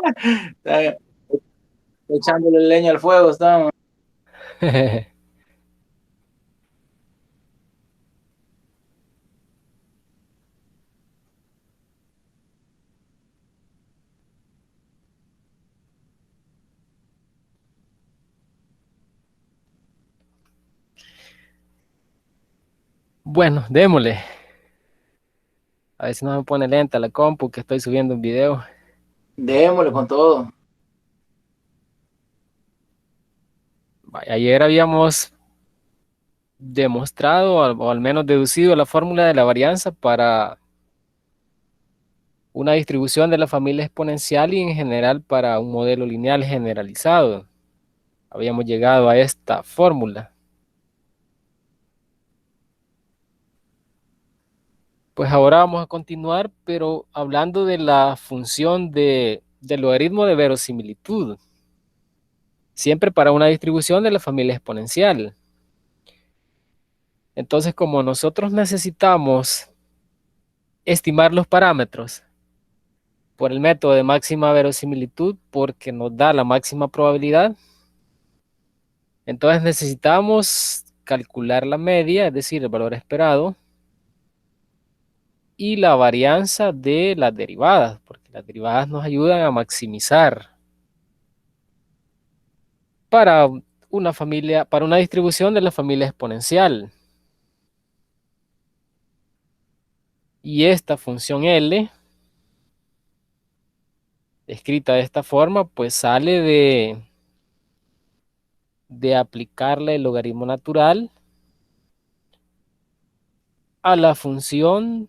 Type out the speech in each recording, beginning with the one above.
Está echándole leña al fuego, estamos. Bueno, démosle. A ver si no me pone lenta la compu que estoy subiendo un video. Démosle con todo. Vaya, ayer habíamos demostrado o al menos deducido la fórmula de la varianza para una distribución de la familia exponencial y en general para un modelo lineal generalizado. Habíamos llegado a esta fórmula. Pues ahora vamos a continuar, pero hablando de la función del logaritmo de verosimilitud, siempre para una distribución de la familia exponencial. Entonces, como nosotros necesitamos estimar los parámetros por el método de máxima verosimilitud, porque nos da la máxima probabilidad, entonces necesitamos calcular la media, es decir, el valor esperado, y la varianza de las derivadas, porque las derivadas nos ayudan a maximizar para una familia, para una distribución de la familia exponencial. Y esta función L, escrita de esta forma, pues sale de aplicarle el logaritmo natural a la función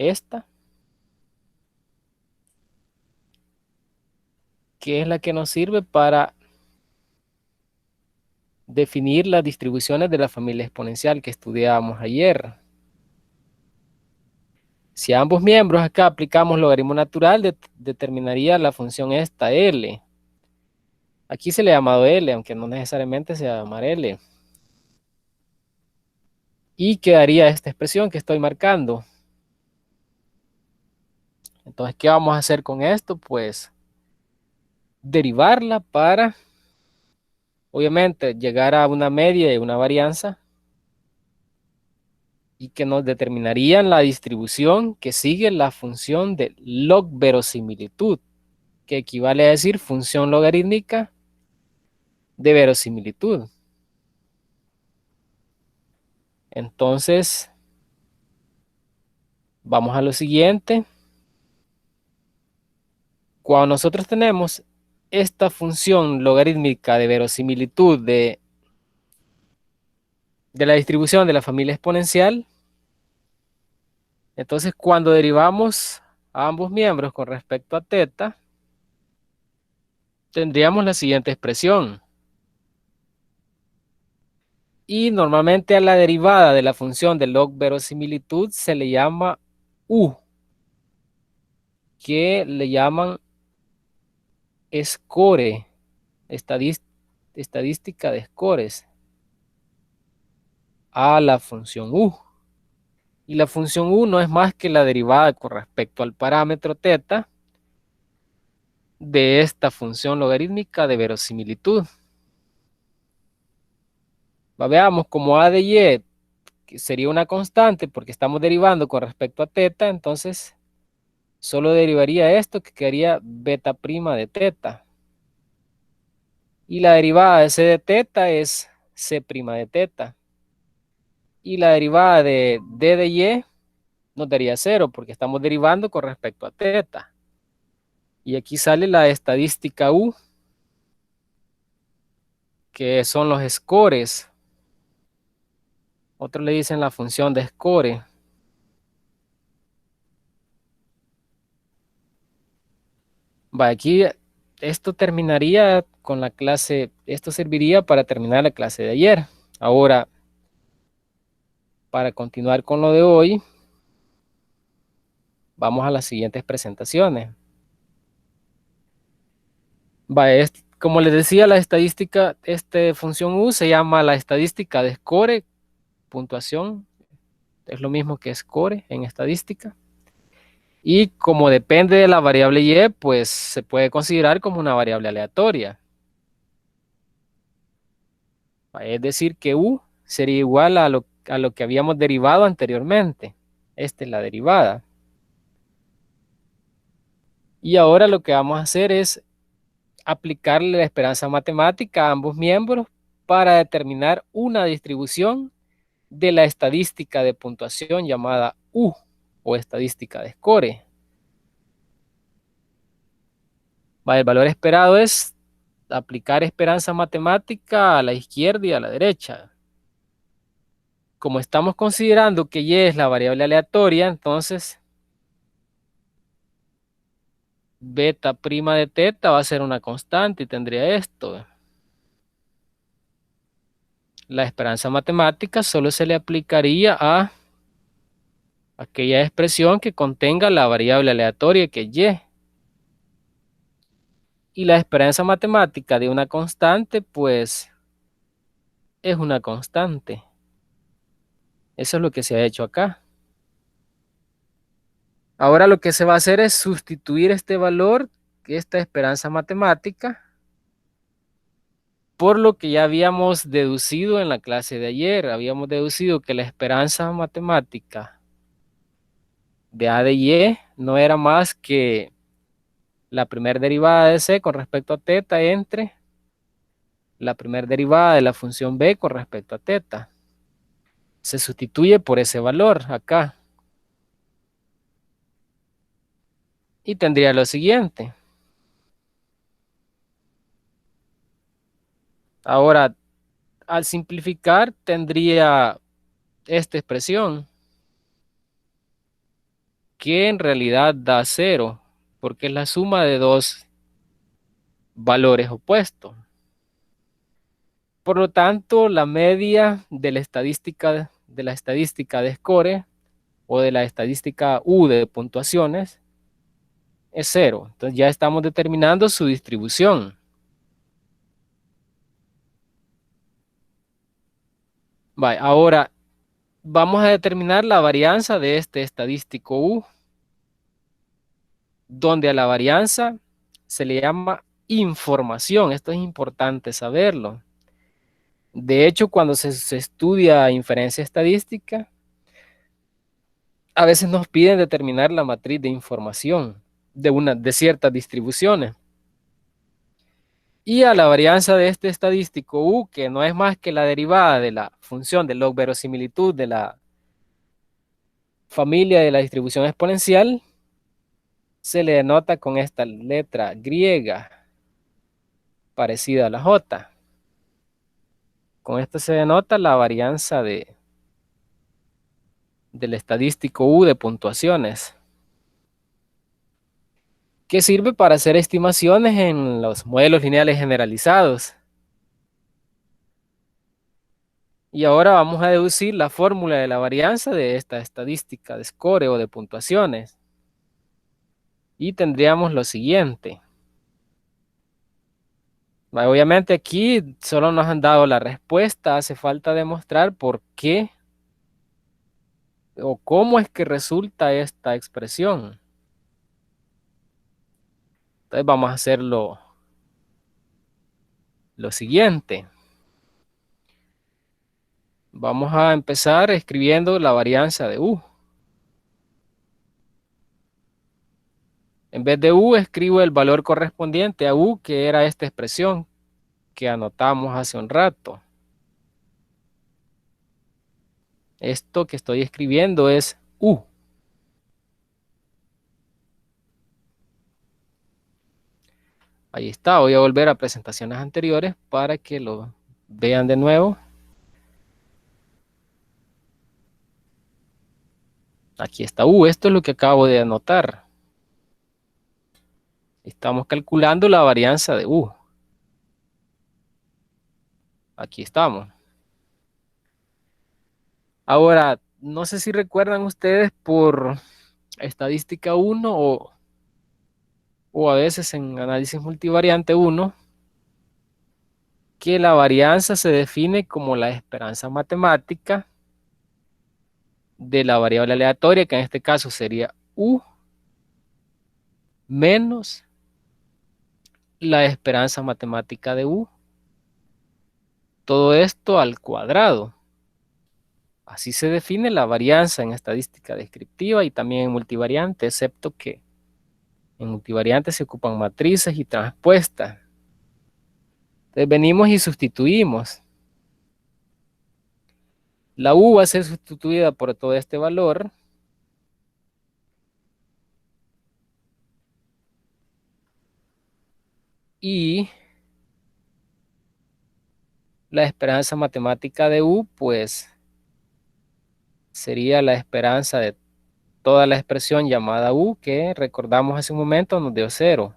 esta, que es la que nos sirve para definir las distribuciones de la familia exponencial que estudiábamos ayer. Si a ambos miembros acá aplicamos logaritmo natural, determinaría la función esta L. Aquí se le ha llamado L, aunque no necesariamente se va a llamar L. Y quedaría esta expresión que estoy marcando. Entonces, ¿qué vamos a hacer con esto? Pues derivarla para, obviamente, llegar a una media y una varianza y que nos determinarían la distribución que sigue la función de log verosimilitud, que equivale a decir función logarítmica de verosimilitud. Entonces, vamos a lo siguiente. Cuando nosotros tenemos esta función logarítmica de verosimilitud de la distribución de la familia exponencial, entonces cuando derivamos a ambos miembros con respecto a teta, tendríamos la siguiente expresión. Y normalmente a la derivada de la función de log verosimilitud se le llama U, que le llaman score, estadística de scores, a la función U. Y la función U no es más que la derivada con respecto al parámetro teta de esta función logarítmica de verosimilitud. Veamos como A de Y que sería una constante porque estamos derivando con respecto a teta, entonces solo derivaría esto que quedaría beta prima de teta. Y la derivada de C de teta es C prima de teta. Y la derivada de D de Y nos daría cero porque estamos derivando con respecto a teta. Y aquí sale la estadística U, que son los scores. Otros le dicen la función de score. Va, aquí esto terminaría con la clase, esto serviría para terminar la clase de ayer. Ahora, para continuar con lo de hoy, vamos a las siguientes presentaciones. Va, como les decía, la estadística, esta función U se llama la estadística de score, puntuación, es lo mismo que score en estadística. Y como depende de la variable y, pues se puede considerar como una variable aleatoria. Es decir, que u sería igual a lo que habíamos derivado anteriormente. Esta es la derivada. Y ahora lo que vamos a hacer es aplicarle la esperanza matemática a ambos miembros para determinar una distribución de la estadística de puntuación llamada U o estadística de score. El valor esperado es aplicar esperanza matemática a la izquierda y a la derecha. Como estamos considerando que y es la variable aleatoria, entonces beta prima de teta va a ser una constante y tendría esto. La esperanza matemática solo se le aplicaría a aquella expresión que contenga la variable aleatoria que es y. Y la esperanza matemática de una constante, pues, es una constante. Eso es lo que se ha hecho acá. Ahora lo que se va a hacer es sustituir este valor, esta esperanza matemática, por lo que ya habíamos deducido en la clase de ayer. Habíamos deducido que la esperanza matemática de A de Y no era más que la primera derivada de C con respecto a teta entre la primera derivada de la función B con respecto a teta. Se sustituye por ese valor acá. Y tendría lo siguiente. Ahora, al simplificar, tendría esta expresión, que en realidad da cero, porque es la suma de dos valores opuestos. Por lo tanto, la media de la estadística de score o de la estadística U de puntuaciones es cero. Entonces ya estamos determinando su distribución. Ahora vamos a determinar la varianza de este estadístico U, donde a la varianza se le llama información. Esto es importante saberlo. De hecho, cuando se estudia inferencia estadística, a veces nos piden determinar la matriz de información de ciertas distribuciones. Y a la varianza de este estadístico U, que no es más que la derivada de la función de log verosimilitud de la familia de la distribución exponencial, se le denota con esta letra griega parecida a la J. Con esto se denota la varianza del estadístico U de puntuaciones, que sirve para hacer estimaciones en los modelos lineales generalizados. Y ahora vamos a deducir la fórmula de la varianza de esta estadística de score o de puntuaciones. Y tendríamos lo siguiente. Obviamente aquí solo nos han dado la respuesta, hace falta demostrar por qué o cómo es que resulta esta expresión. Entonces vamos a hacer lo siguiente. Vamos a empezar escribiendo la varianza de U. En vez de U escribo el valor correspondiente a U, que era esta expresión que anotamos hace un rato. Esto que estoy escribiendo es U. Ahí está, voy a volver a presentaciones anteriores para que lo vean de nuevo. Aquí está U, esto es lo que acabo de anotar. Estamos calculando la varianza de U. Aquí estamos. Ahora, no sé si recuerdan ustedes por estadística 1 o a veces en análisis multivariante 1, que la varianza se define como la esperanza matemática de la variable aleatoria, que en este caso sería U, menos la esperanza matemática de U. Todo esto al cuadrado. Así se define la varianza en estadística descriptiva y también en multivariante, excepto que en multivariante se ocupan matrices y transpuestas. Entonces venimos y sustituimos. La U va a ser sustituida por todo este valor. Y la esperanza matemática de U, pues, sería la esperanza de toda la expresión llamada U, que recordamos hace un momento nos dio 0.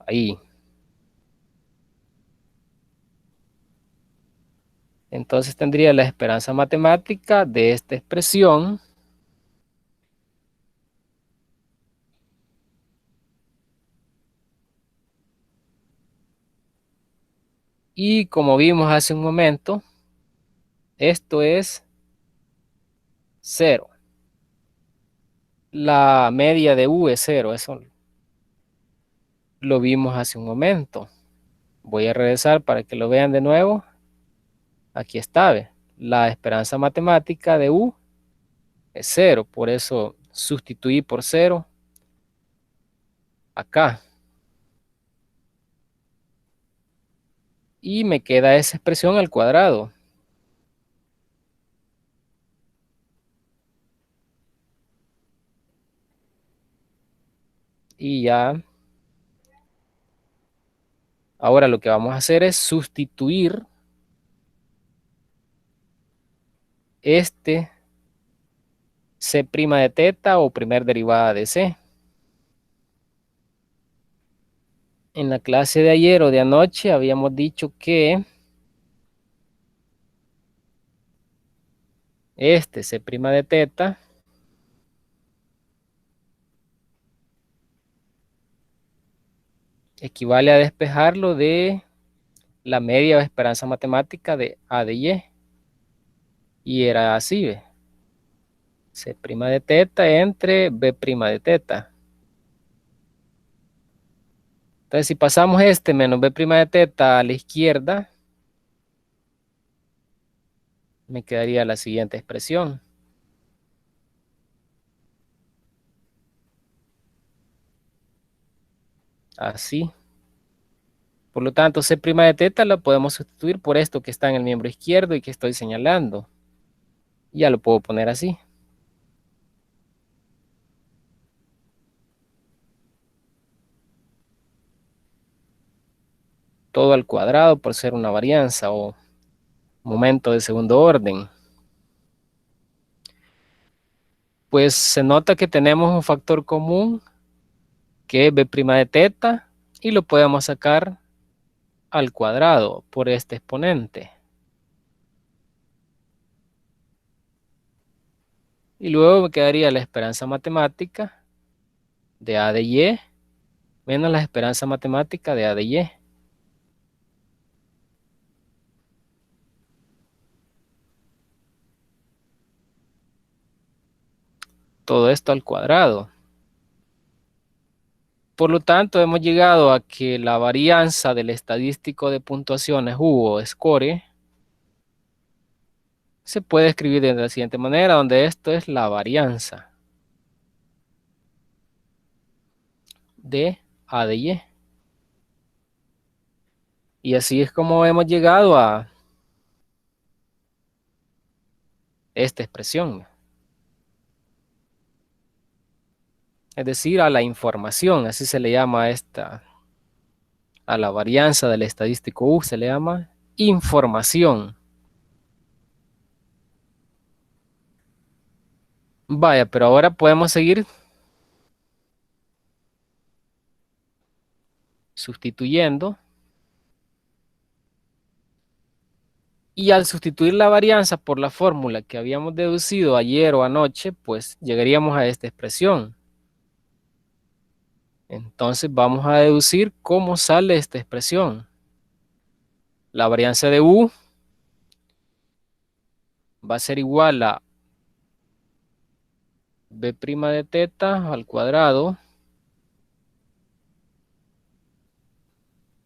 Ahí. Entonces tendría la esperanza matemática de esta expresión y como vimos hace un momento, esto es 0. La media de U es 0, eso lo vimos hace un momento. Voy a regresar para que lo vean de nuevo. Aquí está, ¿ve? La esperanza matemática de U es 0, por eso sustituí por 0 acá. Y me queda esa expresión al cuadrado. Y ya, ahora lo que vamos a hacer es sustituir este C' de teta o primer derivada de C. En la clase de ayer o de anoche habíamos dicho que este C' de teta equivale a despejarlo de la media o esperanza matemática de A de Y. Y era así, ¿ve? C' de teta entre B' de teta. Entonces, si pasamos este menos B' de teta a la izquierda, me quedaría la siguiente expresión. Así. Por lo tanto, C' de teta la podemos sustituir por esto que está en el miembro izquierdo y que estoy señalando. Ya lo puedo poner así. Todo al cuadrado por ser una varianza o momento de segundo orden. Pues se nota que tenemos un factor común que es B' de teta y lo podemos sacar al cuadrado por este exponente. Y luego me quedaría la esperanza matemática de A de Y menos la esperanza matemática de A de Y. Todo esto al cuadrado. Por lo tanto, hemos llegado a que la varianza del estadístico de puntuaciones U o score se puede escribir de la siguiente manera, donde esto es la varianza de A de Y. Y así es como hemos llegado a esta expresión. Es decir, a la información, así se le llama a la varianza del estadístico U, se le llama información. Vaya, pero ahora podemos seguir sustituyendo. Y al sustituir la varianza por la fórmula que habíamos deducido ayer o anoche, pues llegaríamos a esta expresión. Entonces vamos a deducir cómo sale esta expresión. La varianza de U va a ser igual a b' de teta al cuadrado.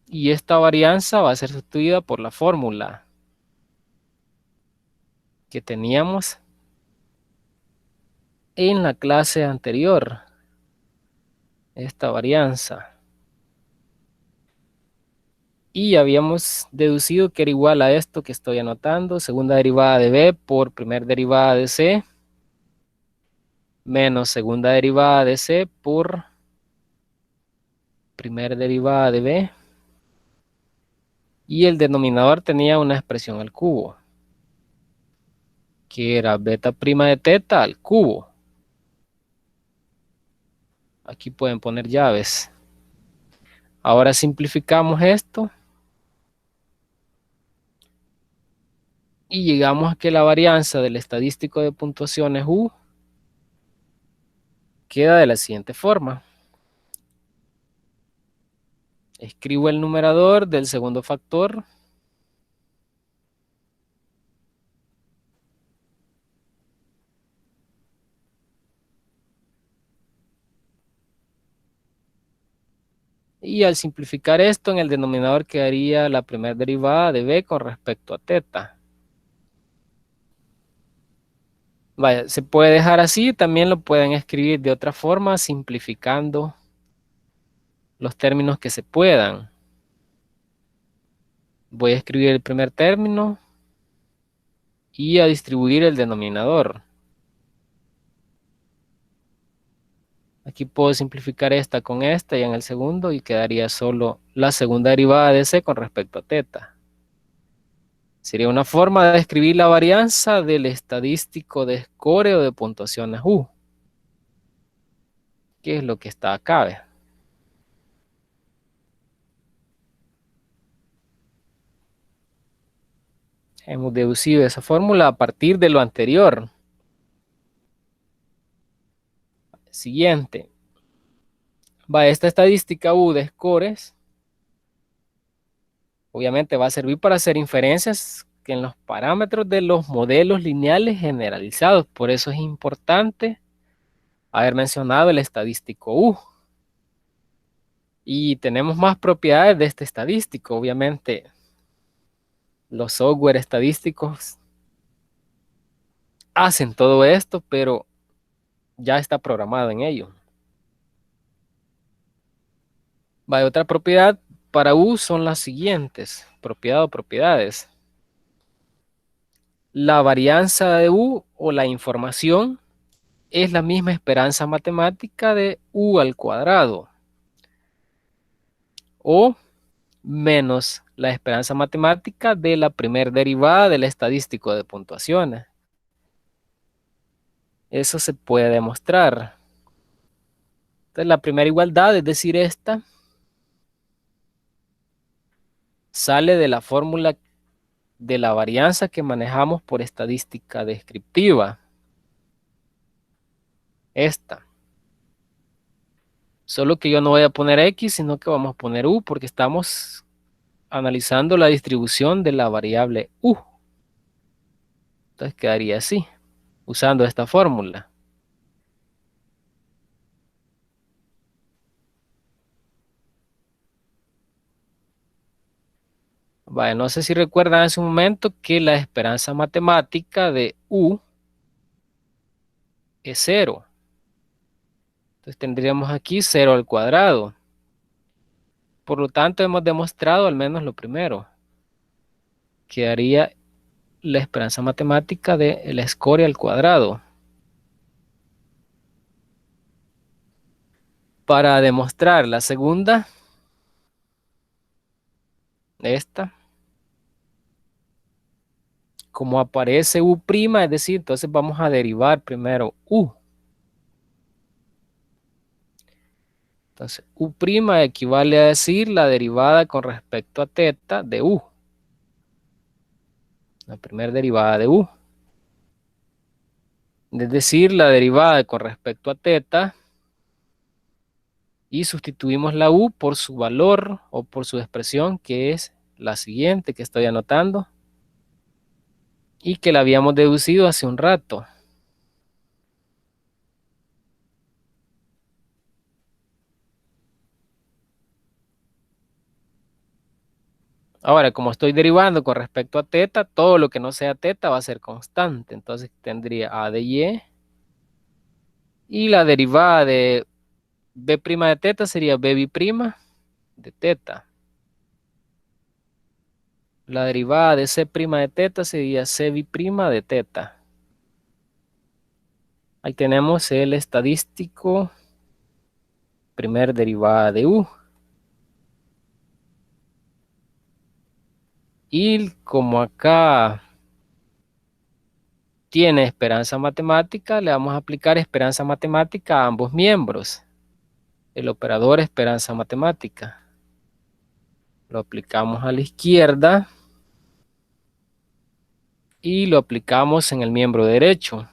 Y esta varianza va a ser sustituida por la fórmula que teníamos en la clase anterior. Esta varianza. Y habíamos deducido que era igual a esto que estoy anotando. Segunda derivada de b por primera derivada de c. Menos segunda derivada de c por primera derivada de b. Y el denominador tenía una expresión al cubo, que era beta prima de teta al cubo. Aquí pueden poner llaves. Ahora simplificamos esto. Y llegamos a que la varianza del estadístico de puntuaciones U queda de la siguiente forma. Escribo el numerador del segundo factor. Y al simplificar esto, en el denominador quedaría la primera derivada de b con respecto a teta. Vaya, se puede dejar así, también lo pueden escribir de otra forma, simplificando los términos que se puedan. Voy a escribir el primer término y a distribuir el denominador. Aquí puedo simplificar esta con esta y en el segundo y quedaría solo la segunda derivada de c con respecto a teta. Sería una forma de escribir la varianza del estadístico de score o de puntuaciones U, que es lo que está acá, ¿ve? Hemos deducido esa fórmula a partir de lo anterior. Siguiente. Esta estadística U de scores, obviamente va a servir para hacer inferencias que en los parámetros de los modelos lineales generalizados. Por eso es importante haber mencionado el estadístico U. Y tenemos más propiedades de este estadístico. Obviamente, los software estadísticos hacen todo esto, pero ya está programado en ello. Otra propiedad para U son las siguientes. Propiedad o propiedades. La varianza de U o la información es la misma esperanza matemática de U al cuadrado. O menos la esperanza matemática de la primera derivada del estadístico de puntuaciones. Eso se puede demostrar. Entonces, la primera igualdad, es decir, esta, sale de la fórmula de la varianza que manejamos por estadística descriptiva. Esta. Solo que yo no voy a poner X, sino que vamos a poner U, porque estamos analizando la distribución de la variable U. Entonces quedaría así, usando esta fórmula. Vaya, no sé si recuerdan en su momento que la esperanza matemática de U es 0. Entonces tendríamos aquí 0 al cuadrado. Por lo tanto, hemos demostrado al menos lo primero. Quedaría la esperanza matemática de la escoria al cuadrado. Para demostrar la segunda, esta, como aparece U', es decir, entonces vamos a derivar primero U. Entonces, U' equivale a decir la derivada con respecto a teta de U. La primera derivada de U. Es decir, la derivada con respecto a teta. Y sustituimos la U por su valor o por su expresión, que es la siguiente que estoy anotando. y que la habíamos deducido hace un rato. Ahora, como estoy derivando con respecto a teta, todo lo que no sea teta va a ser constante. Entonces tendría a de y la derivada de b' de teta sería b' de teta. La derivada de c' de teta sería c' de teta. Ahí tenemos el estadístico, primer derivada de u. Y como acá tiene esperanza matemática, le vamos a aplicar esperanza matemática a ambos miembros. El operador esperanza matemática. Lo aplicamos a la izquierda y lo aplicamos en el miembro derecho.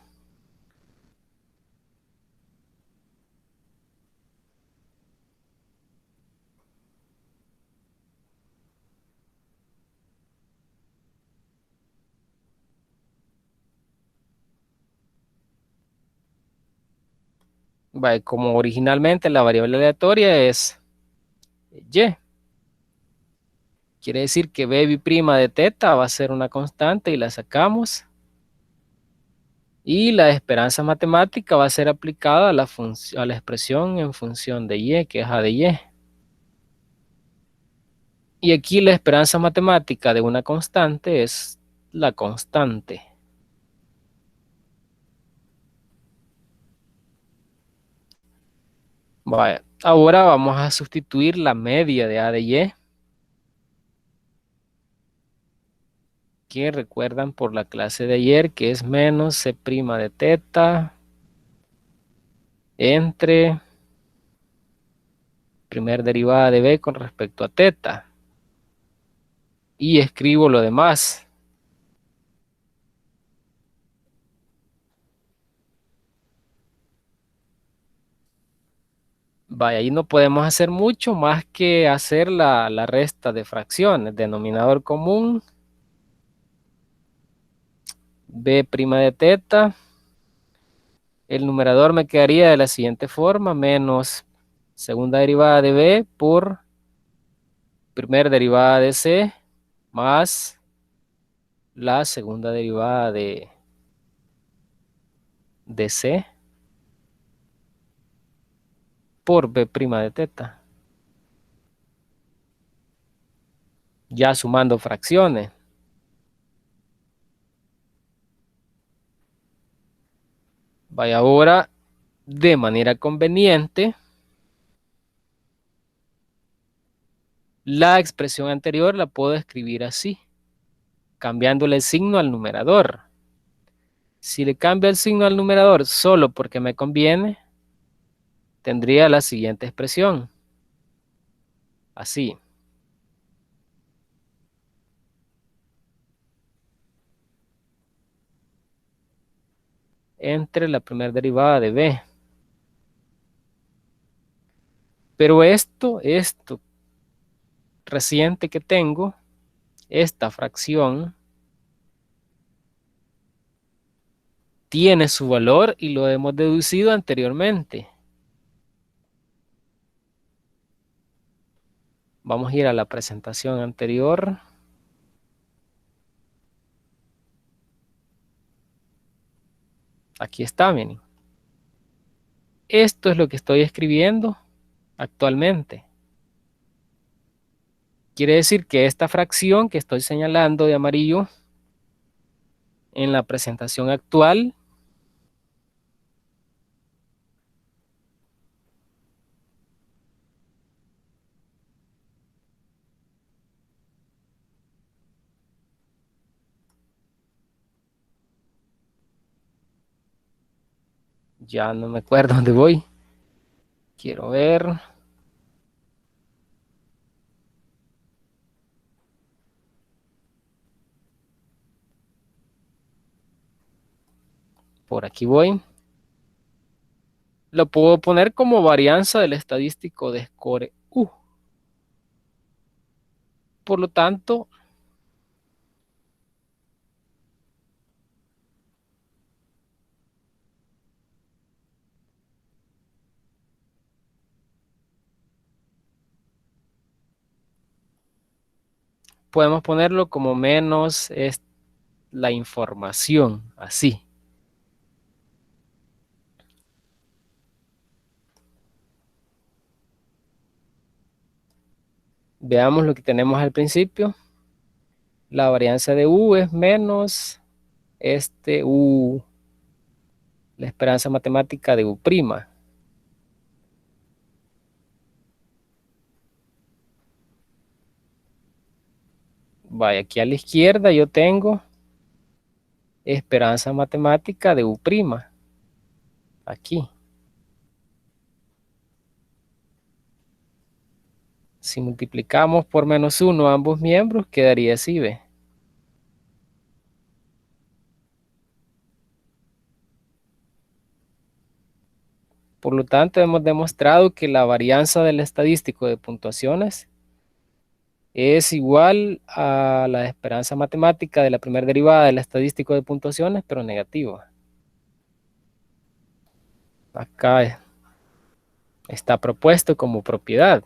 Vale, como originalmente la variable aleatoria es y. Quiere decir que b' de teta va a ser una constante y la sacamos. Y la esperanza matemática va a ser aplicada a la expresión en función de y, que es a de y. Y aquí la esperanza matemática de una constante es la constante. Vale, ahora vamos a sustituir la media de a de y, que recuerdan por la clase de ayer que es menos c' de teta entre primer derivada de b con respecto a teta. Y escribo lo demás. Vaya, ahí no podemos hacer mucho más que hacer la resta de fracciones. Denominador común, b' de teta. El numerador me quedaría de la siguiente forma, menos segunda derivada de b por primera derivada de c más la segunda derivada de c por b' de teta. Ya sumando fracciones. Vaya, ahora de manera conveniente, la expresión anterior la puedo escribir así, cambiándole el signo al numerador. Si le cambio el signo al numerador solo porque me conviene, tendría la siguiente expresión. Así. Entre la primera derivada de b. Pero esto reciente que tengo, esta fracción, tiene su valor y lo hemos deducido anteriormente. Vamos a ir a la presentación anterior. Aquí está, miren. Esto es lo que estoy escribiendo actualmente. Quiere decir que esta fracción que estoy señalando de amarillo en la presentación actual ya no me acuerdo dónde voy. Quiero ver. Por aquí voy. Lo puedo poner como varianza del estadístico de score U. Por lo tanto, podemos ponerlo como menos es la información, así. Veamos lo que tenemos al principio. La varianza de U es menos U, la esperanza matemática de U'. Vaya, aquí a la izquierda yo tengo esperanza matemática de U'. Aquí. Si multiplicamos por menos 1 ambos miembros, quedaría así, ¿ve? Por lo tanto, hemos demostrado que la varianza del estadístico de puntuaciones es igual a la esperanza matemática de la primera derivada del estadístico de puntuaciones, pero negativa. Acá está propuesto como propiedad.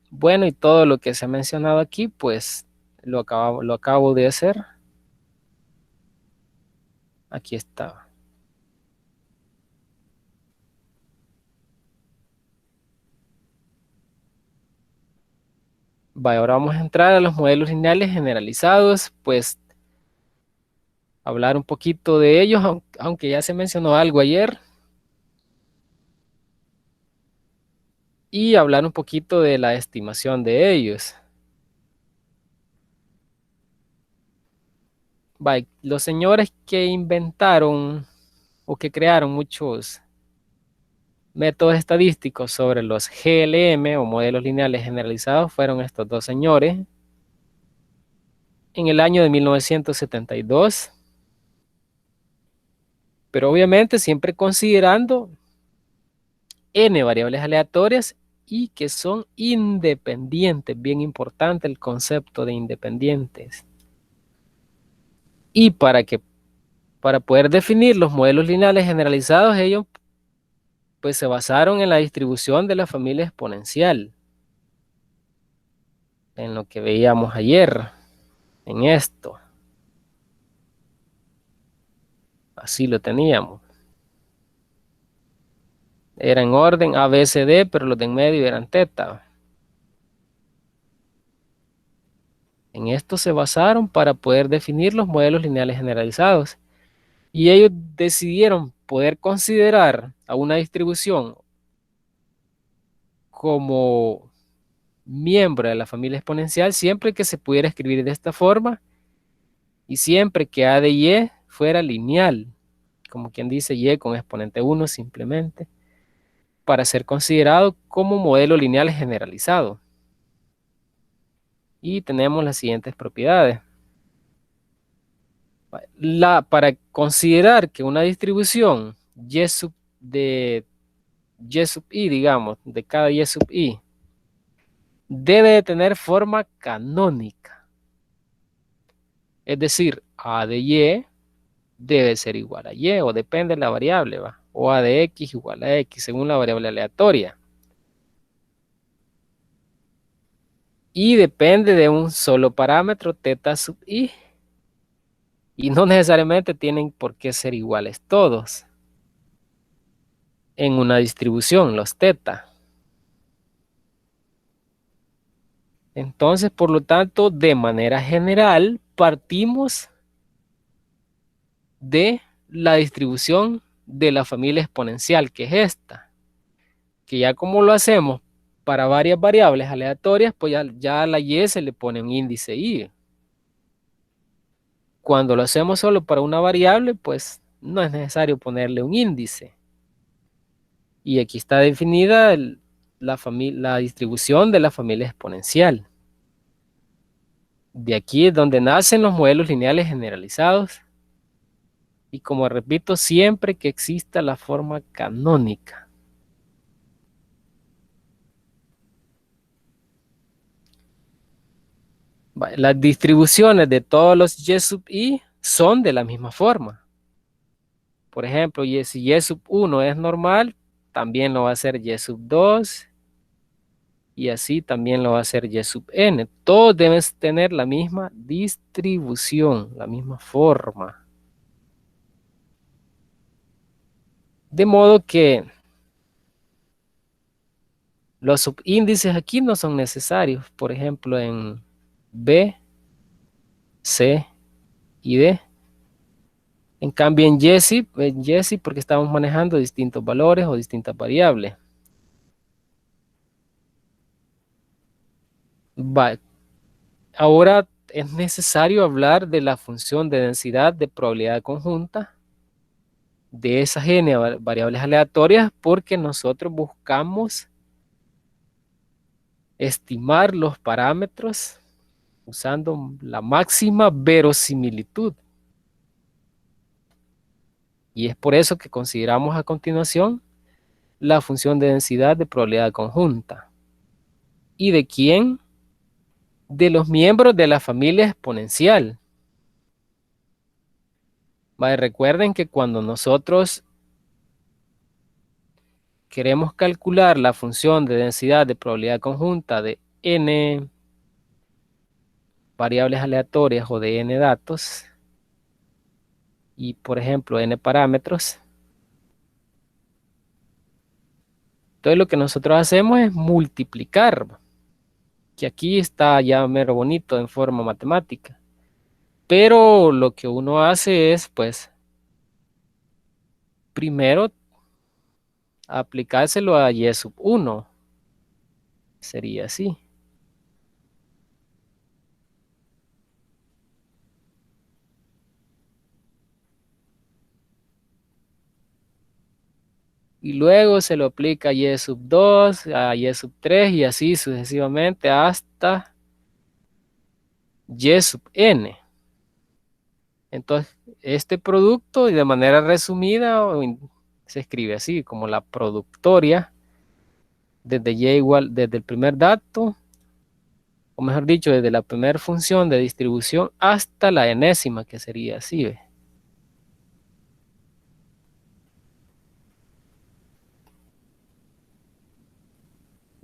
Bueno, y todo lo que se ha mencionado aquí, pues lo acabo de hacer. Aquí está. Vaya, ahora vamos a entrar a los modelos lineales generalizados, pues hablar un poquito de ellos, aunque ya se mencionó algo ayer, y hablar un poquito de la estimación de ellos. Vaya, los señores que inventaron o que crearon muchos métodos estadísticos sobre los GLM o modelos lineales generalizados fueron estos dos señores en el año de 1972, pero obviamente siempre considerando n variables aleatorias y que son independientes, bien importante el concepto de independientes. Y para poder definir los modelos lineales generalizados, ellos pues se basaron en la distribución de la familia exponencial, en lo que veíamos ayer, en esto. Así lo teníamos. Era en orden A, B, C, D, pero los de en medio eran teta. En esto se basaron para poder definir los modelos lineales generalizados. Y ellos decidieron poder considerar a una distribución como miembro de la familia exponencial siempre que se pudiera escribir de esta forma y siempre que A de Y fuera lineal, como quien dice Y con exponente 1 simplemente, para ser considerado como modelo lineal generalizado. Y tenemos las siguientes propiedades. Para considerar que una distribución de Y sub I, digamos, de cada Y sub I, debe de tener forma canónica. Es decir, A de Y debe ser igual a Y, o depende de la variable, ¿va? O A de X igual a X, según la variable aleatoria. Y depende de un solo parámetro, teta sub I. Y no necesariamente tienen por qué ser iguales todos en una distribución, los teta. Entonces, por lo tanto, de manera general, partimos de la distribución de la familia exponencial, que es esta, que ya como lo hacemos para varias variables aleatorias, pues ya a la Y se le pone un índice I. Cuando lo hacemos solo para una variable, pues no es necesario ponerle un índice. Y aquí está definida la distribución de la familia exponencial. De aquí es donde nacen los modelos lineales generalizados. Y como repito, siempre que exista la forma canónica. Las distribuciones de todos los Y sub I son de la misma forma. Por ejemplo, si y sub 1 es normal, también lo va a hacer y sub 2 y así también lo va a hacer y sub n. Todos deben tener la misma distribución, la misma forma. De modo que los subíndices aquí no son necesarios. Por ejemplo, en B, C y D. En cambio, en YESI, porque estamos manejando distintos valores o distintas variables. Ahora es necesario hablar de la función de densidad de probabilidad conjunta de esas n variables aleatorias, porque nosotros buscamos estimar los parámetros usando la máxima verosimilitud. Y es por eso que consideramos a continuación la función de densidad de probabilidad conjunta. ¿Y de quién? De los miembros de la familia exponencial. Recuerden que cuando nosotros queremos calcular la función de densidad de probabilidad conjunta de n variables aleatorias o de n datos, y por ejemplo n parámetros, entonces lo que nosotros hacemos es multiplicar, que aquí está ya mero bonito en forma matemática, pero lo que uno hace es pues primero aplicárselo a y sub 1, sería así. Y luego se lo aplica a y sub 2, a y sub 3 y así sucesivamente hasta y sub n. Entonces, este producto, y de manera resumida, se escribe así, como la productoria, desde y igual, desde el primer dato, o mejor dicho, desde la primera función de distribución hasta la enésima, que sería así, ¿ve?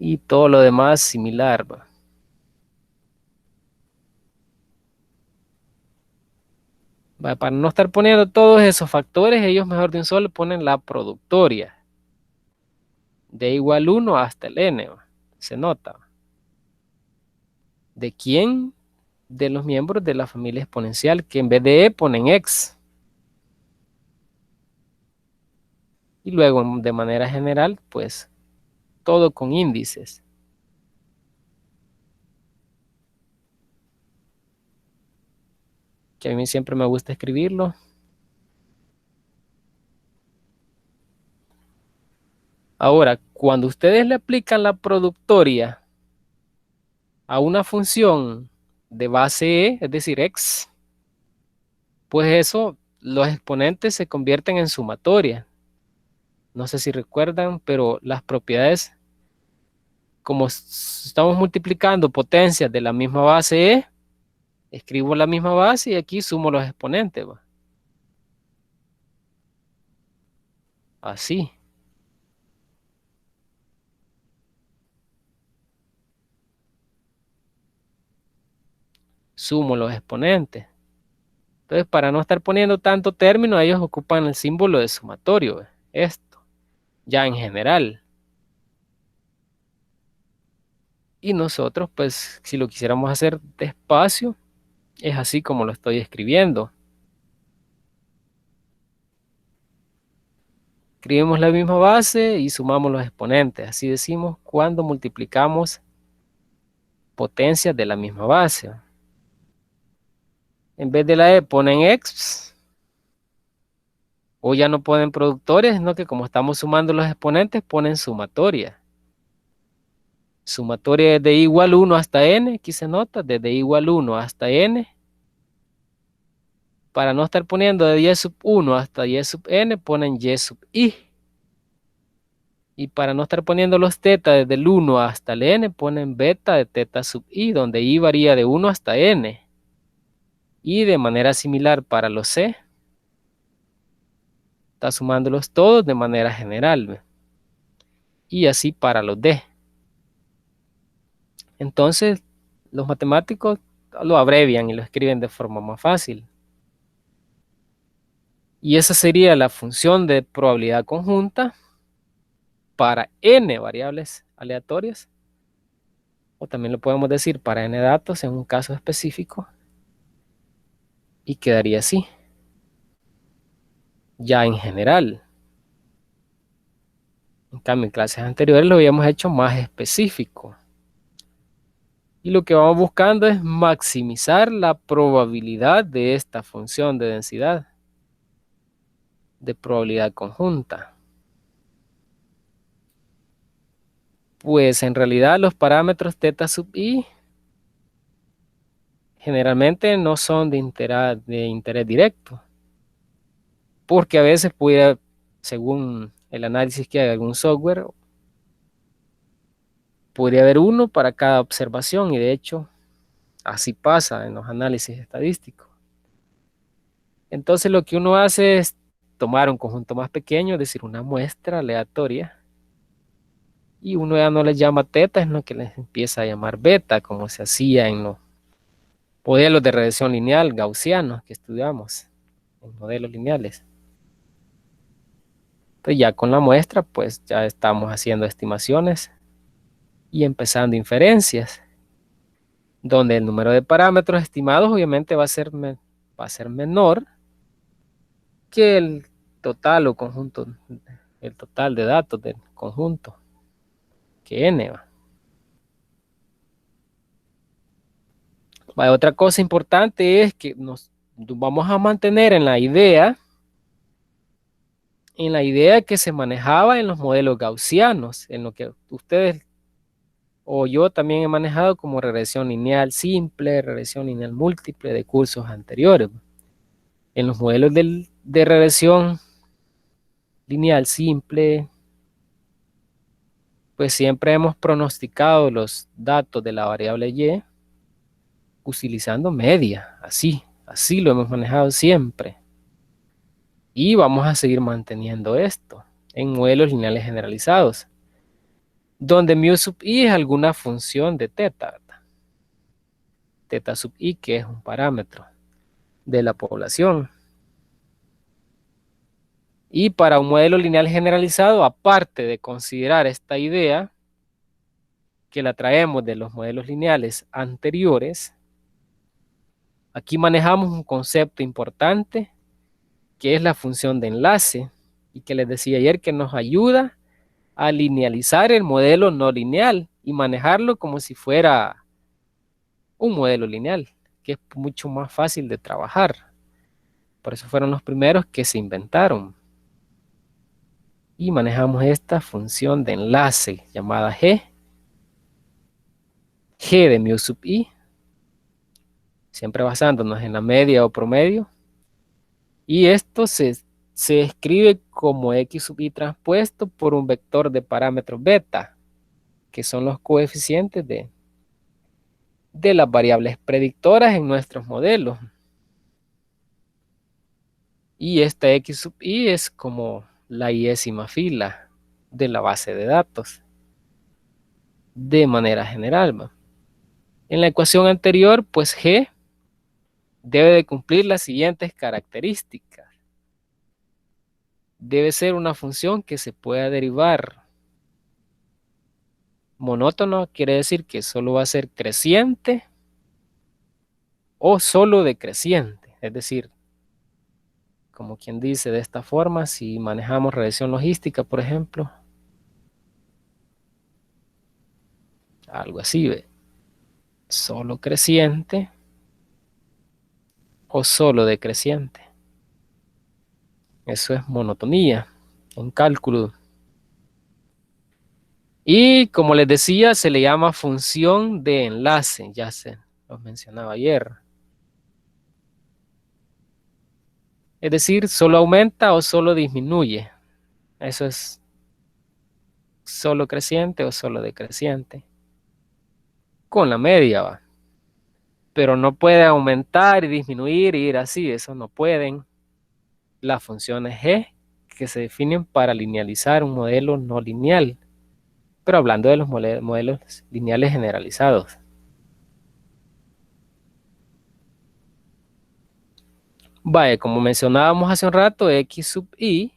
Y todo lo demás similar, ¿va? Para no estar poniendo todos esos factores, ellos mejor de un solo ponen la productoria, de igual 1 hasta el n, ¿va? Se nota. ¿De quién? De los miembros de la familia exponencial, que en vez de ponen x. Y luego, de manera general, pues, todo con índices. Que a mí siempre me gusta escribirlo. Ahora, cuando ustedes le aplican la productoria a una función de base e, es decir, x, pues eso, los exponentes se convierten en sumatoria. No sé si recuerdan, pero las propiedades, como estamos multiplicando potencias de la misma base e, escribo la misma base y aquí sumo los exponentes, ¿va? Así. Sumo los exponentes. Entonces, para no estar poniendo tanto término, ellos ocupan el símbolo de sumatorio, ¿ve? Esto, ya en general. Y nosotros, pues, si lo quisiéramos hacer despacio, es así como lo estoy escribiendo. Escribimos la misma base y sumamos los exponentes. Así decimos cuando multiplicamos potencias de la misma base. En vez de la e ponen x, o ya no ponen productores, sino que como estamos sumando los exponentes, ponen sumatoria. Sumatoria desde igual 1 hasta n, aquí se nota, desde igual 1 hasta n. Para no estar poniendo de y sub 1 hasta y sub n, ponen y sub i. Y para no estar poniendo los teta desde el 1 hasta el n, ponen beta de teta sub i, donde i varía de 1 hasta n. Y de manera similar para los c, está sumándolos todos de manera general, ¿ve? Y así para los D. Entonces, los matemáticos lo abrevian y lo escriben de forma más fácil. Y esa sería la función de probabilidad conjunta para n variables aleatorias, o también lo podemos decir para n datos en un caso específico, y quedaría así. Ya en general. En cambio, en clases anteriores lo habíamos hecho más específico. Y lo que vamos buscando es maximizar la probabilidad de esta función de densidad, de probabilidad conjunta. Pues en realidad los parámetros θ sub i generalmente no son de interés directo, porque a veces pudiera, según el análisis que haga algún software, podría haber uno para cada observación, y de hecho así pasa en los análisis estadísticos. Entonces lo que uno hace es tomar un conjunto más pequeño, es decir, una muestra aleatoria, y uno ya no les llama teta, sino que les empieza a llamar beta, como se hacía en los modelos de regresión lineal gaussianos que estudiamos, en modelos lineales. Entonces ya con la muestra, pues ya estamos haciendo estimaciones y empezando inferencias, donde el número de parámetros estimados obviamente va a ser menor que el total o conjunto, el total de datos del conjunto, que n va. Otra cosa importante es que nos vamos a mantener en la idea que se manejaba en los modelos gaussianos, en lo que ustedes o yo también he manejado como regresión lineal simple, regresión lineal múltiple de cursos anteriores. En los modelos de regresión lineal simple, pues siempre hemos pronosticado los datos de la variable y utilizando media, así lo hemos manejado siempre. Y vamos a seguir manteniendo esto en modelos lineales generalizados, donde mu sub i es alguna función de teta, teta sub i, que es un parámetro de la población. Y para un modelo lineal generalizado, aparte de considerar esta idea, que la traemos de los modelos lineales anteriores, aquí manejamos un concepto importante, que es la función de enlace, y que les decía ayer que nos ayuda a linealizar el modelo no lineal y manejarlo como si fuera un modelo lineal, que es mucho más fácil de trabajar. Por eso fueron los primeros que se inventaron. Y manejamos esta función de enlace llamada G de mu sub i, siempre basándonos en la media o promedio. Y esto se escribe como x sub i transpuesto por un vector de parámetros beta, que son los coeficientes de las variables predictoras en nuestros modelos. Y esta x sub i es como la iésima fila de la base de datos, de manera general, ¿va? En la ecuación anterior, pues G debe de cumplir las siguientes características. Debe ser una función que se pueda derivar. Monótono quiere decir que solo va a ser creciente o solo decreciente. Es decir, como quien dice de esta forma, si manejamos regresión logística, por ejemplo, algo así, ¿ve? Solo creciente o solo decreciente. Eso es monotonía en cálculo. Y como les decía, se le llama función de enlace, ya se los mencionaba ayer. Es decir, solo aumenta o solo disminuye. Eso es solo creciente o solo decreciente. Con la media va. Pero no puede aumentar y disminuir y ir así, eso no pueden. Las funciones G que se definen para linealizar un modelo no lineal, pero hablando de los modelos lineales generalizados. Vaya, como mencionábamos hace un rato, x sub i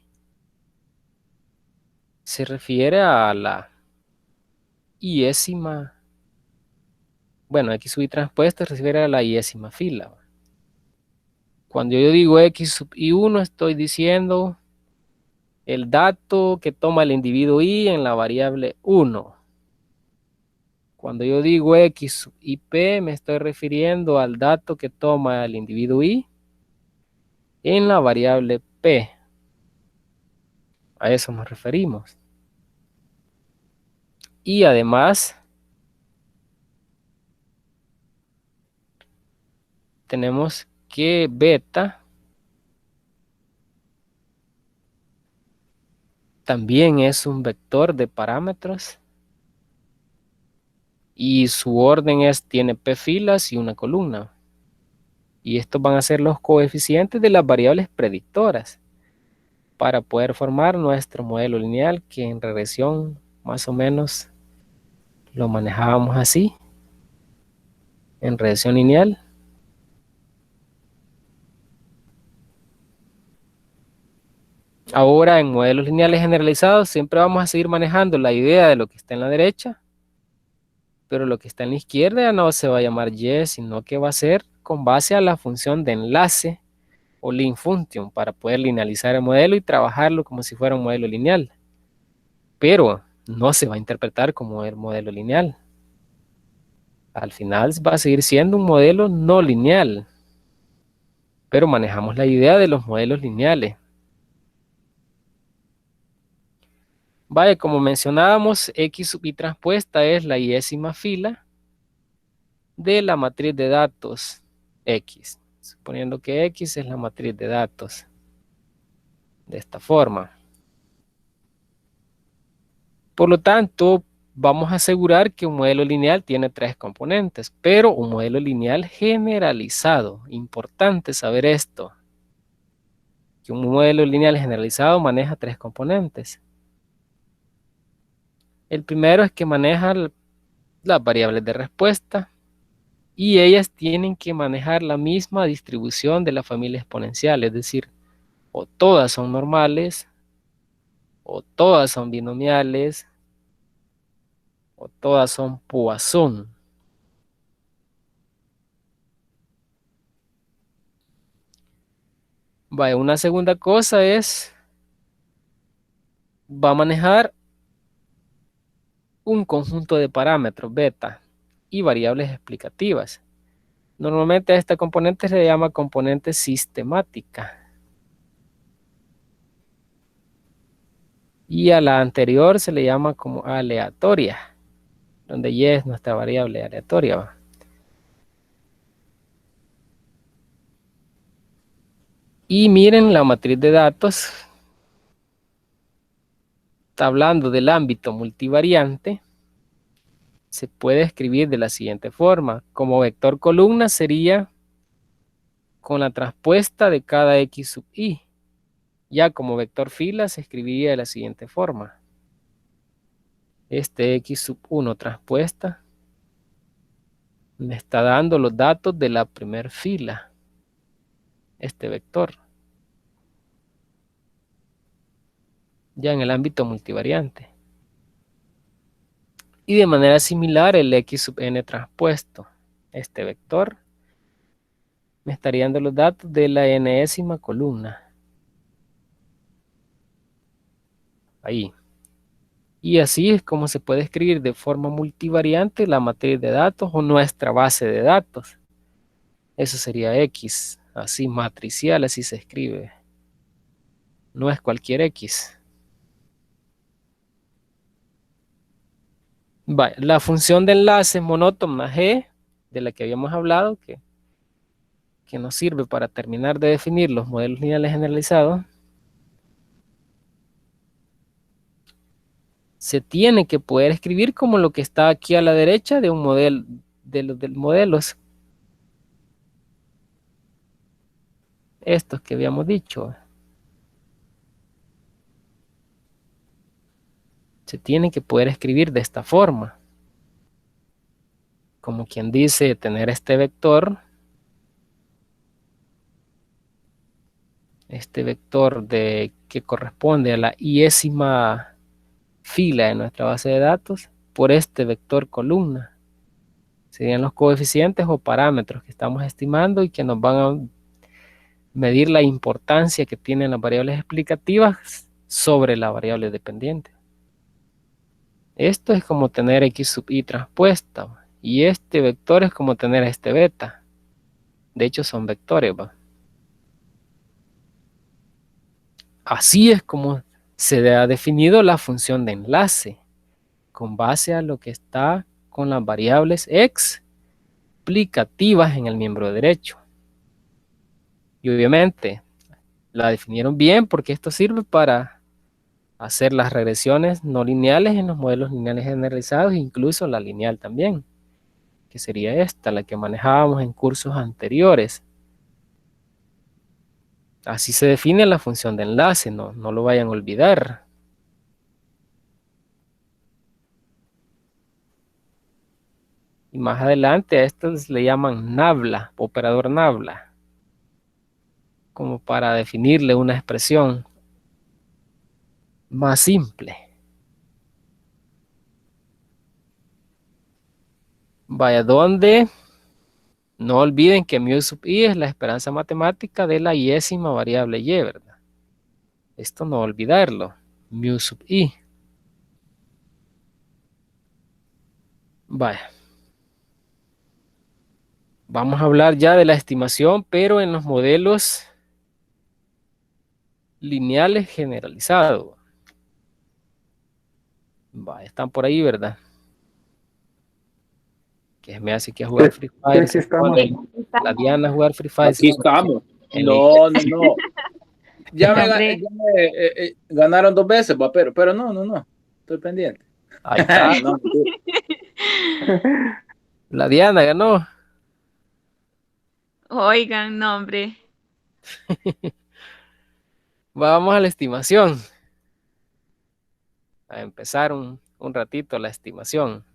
se refiere a la iésima, bueno, x sub i transpuesta se refiere a la iésima fila. Cuando yo digo x sub i1, estoy diciendo el dato que toma el individuo i en la variable 1. Cuando yo digo x sub ip, me estoy refiriendo al dato que toma el individuo i en la variable p. A eso nos referimos. Y además, tenemos que beta también es un vector de parámetros y su orden tiene p filas y una columna. Y estos van a ser los coeficientes de las variables predictoras para poder formar nuestro modelo lineal, que en regresión más o menos lo manejábamos así, en regresión lineal. Ahora en modelos lineales generalizados siempre vamos a seguir manejando la idea de lo que está en la derecha, pero lo que está en la izquierda ya no se va a llamar y, sino que va a ser con base a la función de enlace o link function para poder linealizar el modelo y trabajarlo como si fuera un modelo lineal. Pero no se va a interpretar como el modelo lineal. Al final va a seguir siendo un modelo no lineal, pero manejamos la idea de los modelos lineales. Vaya, como mencionábamos, x sub i transpuesta es la iésima fila de la matriz de datos X, suponiendo que X es la matriz de datos de esta forma. Por lo tanto, vamos a asegurar que un modelo lineal tiene 3 componentes, pero un modelo lineal generalizado. Importante saber esto, que un modelo lineal generalizado maneja 3 componentes. El primero es que maneja las variables de respuesta, y ellas tienen que manejar la misma distribución de la familia exponencial, es decir, o todas son normales, o todas son binomiales, o todas son Poisson. Vaya, una segunda cosa va a manejar un conjunto de parámetros beta y variables explicativas. Normalmente a esta componente se le llama componente sistemática. Y a la anterior se le llama como aleatoria, donde y es nuestra variable aleatoria, ¿va? Y miren la matriz de datos. Está hablando del ámbito multivariante. Se puede escribir de la siguiente forma. Como vector columna sería con la transpuesta de cada x sub i. Ya como vector fila se escribiría de la siguiente forma. Este x sub 1 transpuesta me está dando los datos de la primera fila. Este vector. Ya en el ámbito multivariante. Y de manera similar el x sub n transpuesto. Este vector me estaría dando los datos de la enésima columna. Ahí. Y así es como se puede escribir de forma multivariante la matriz de datos o nuestra base de datos. Eso sería X, así matricial, así se escribe. No es cualquier X. Vale, la función de enlace monótona G, de la que habíamos hablado, que nos sirve para terminar de definir los modelos lineales generalizados, se tiene que poder escribir como lo que está aquí a la derecha de un modelo, de los modelos. Estos que habíamos dicho. se tiene que poder escribir de esta forma. Como quien dice, tener este vector que corresponde a la iésima fila de nuestra base de datos por este vector columna. Serían los coeficientes o parámetros que estamos estimando y que nos van a medir la importancia que tienen las variables explicativas sobre la variable dependiente. Esto es como tener x sub i transpuesta, y este vector es como tener este beta. De hecho son vectores, ¿va? Así es como se ha definido la función de enlace, con base a lo que está con las variables explicativas en el miembro derecho. Y obviamente la definieron bien porque esto sirve para hacer las regresiones no lineales en los modelos lineales generalizados, incluso la lineal también, que sería esta, la que manejábamos en cursos anteriores. Así se define la función de enlace, no lo vayan a olvidar. Y más adelante a estos le llaman nabla, operador nabla, como para definirle una expresión más simple. Vaya, donde no olviden que mu sub i es la esperanza matemática de la iésima variable y, ¿verdad? Esto no olvidarlo, mu sub i. Vaya. Vamos a hablar ya de la estimación, pero en los modelos lineales generalizados. Vaya, están por ahí, ¿verdad? Que me hace que a jugar Free Fire. Sí, estamos. La Diana a jugar Free Fire. Aquí estamos. En No. Ya me Hombre. ganaron 2 veces, va, pero no. Estoy pendiente. Ahí está. No, La Diana ganó. Oigan, no, hombre. Vamos a la estimación. A empezar un ratito la estimación.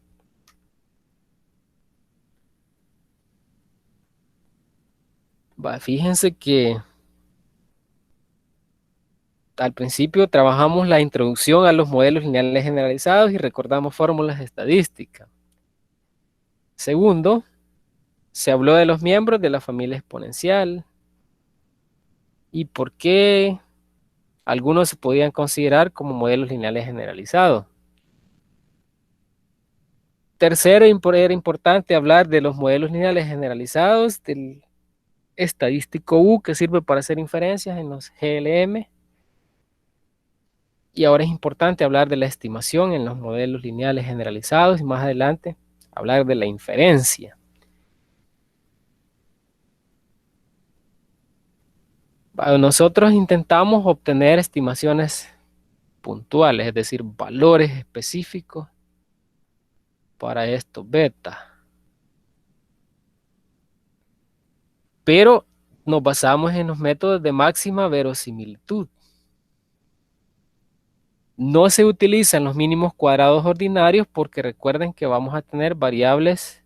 Va, fíjense que al principio trabajamos la introducción a los modelos lineales generalizados y recordamos fórmulas estadísticas. Segundo, se habló de los miembros de la familia exponencial y por qué algunos se podían considerar como modelos lineales generalizados. Tercero, era importante hablar de los modelos lineales generalizados, del estadístico U que sirve para hacer inferencias en los GLM. Y ahora es importante hablar de la estimación en los modelos lineales generalizados y más adelante hablar de la inferencia. Nosotros intentamos obtener estimaciones puntuales, es decir, valores específicos para estos beta. Pero nos basamos en los métodos de máxima verosimilitud. No se utilizan los mínimos cuadrados ordinarios porque recuerden que vamos a tener variables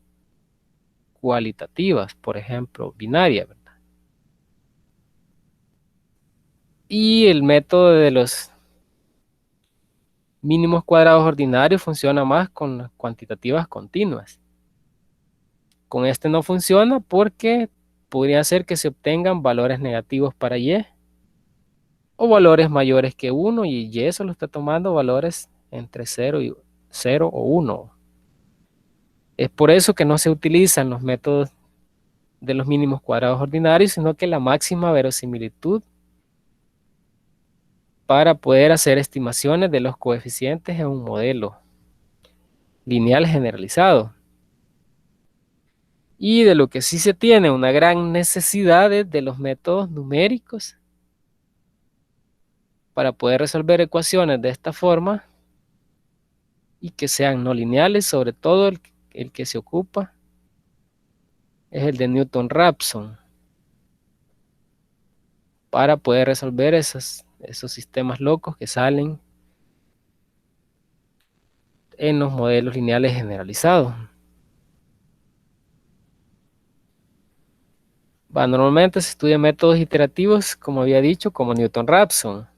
cualitativas, por ejemplo, binarias, ¿verdad? Y el método de los mínimos cuadrados ordinarios funciona más con las cuantitativas continuas. Con este no funciona porque podría ser que se obtengan valores negativos para y o valores mayores que 1 y y solo está tomando valores entre 0 o 1. Es por eso que no se utilizan los métodos de los mínimos cuadrados ordinarios, sino que la máxima verosimilitud para poder hacer estimaciones de los coeficientes en un modelo lineal generalizado. Y de lo que sí se tiene una gran necesidad es de los métodos numéricos para poder resolver ecuaciones de esta forma y que sean no lineales, sobre todo el que se ocupa es el de Newton-Raphson, para poder resolver esos sistemas locos que salen en los modelos lineales generalizados. Normalmente se estudian métodos iterativos, como había dicho, como Newton-Raphson.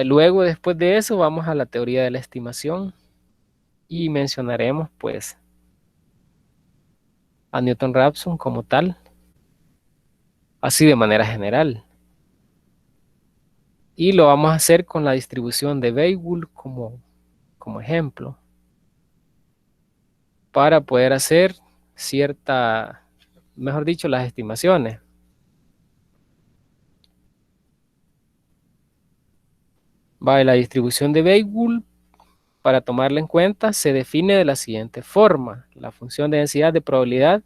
Luego, después de eso, vamos a la teoría de la estimación y mencionaremos, pues, a Newton-Raphson como tal, así de manera general. Y lo vamos a hacer con la distribución de Weibull como ejemplo, para poder hacer mejor dicho, las estimaciones. La distribución de Weibull, para tomarla en cuenta, se define de la siguiente forma. La función de densidad de probabilidad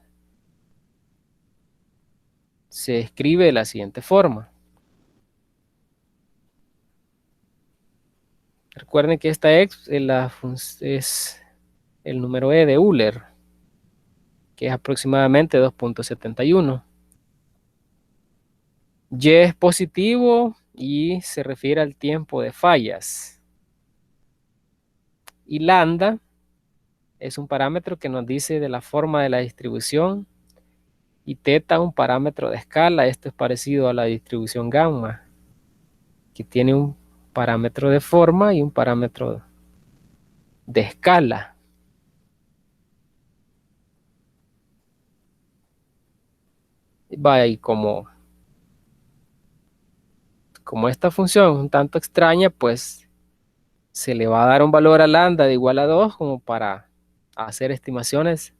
se escribe de la siguiente forma. Recuerden que esta es el número E de Euler, que es aproximadamente 2.71. Y es positivo y se refiere al tiempo de fallas. Y lambda es un parámetro que nos dice de la forma de la distribución, y teta un parámetro de escala. Esto es parecido a la distribución gamma, que tiene un parámetro de forma y un parámetro de escala. Y como esta función es un tanto extraña, pues se le va a dar un valor a lambda de igual a 2 como para hacer estimaciones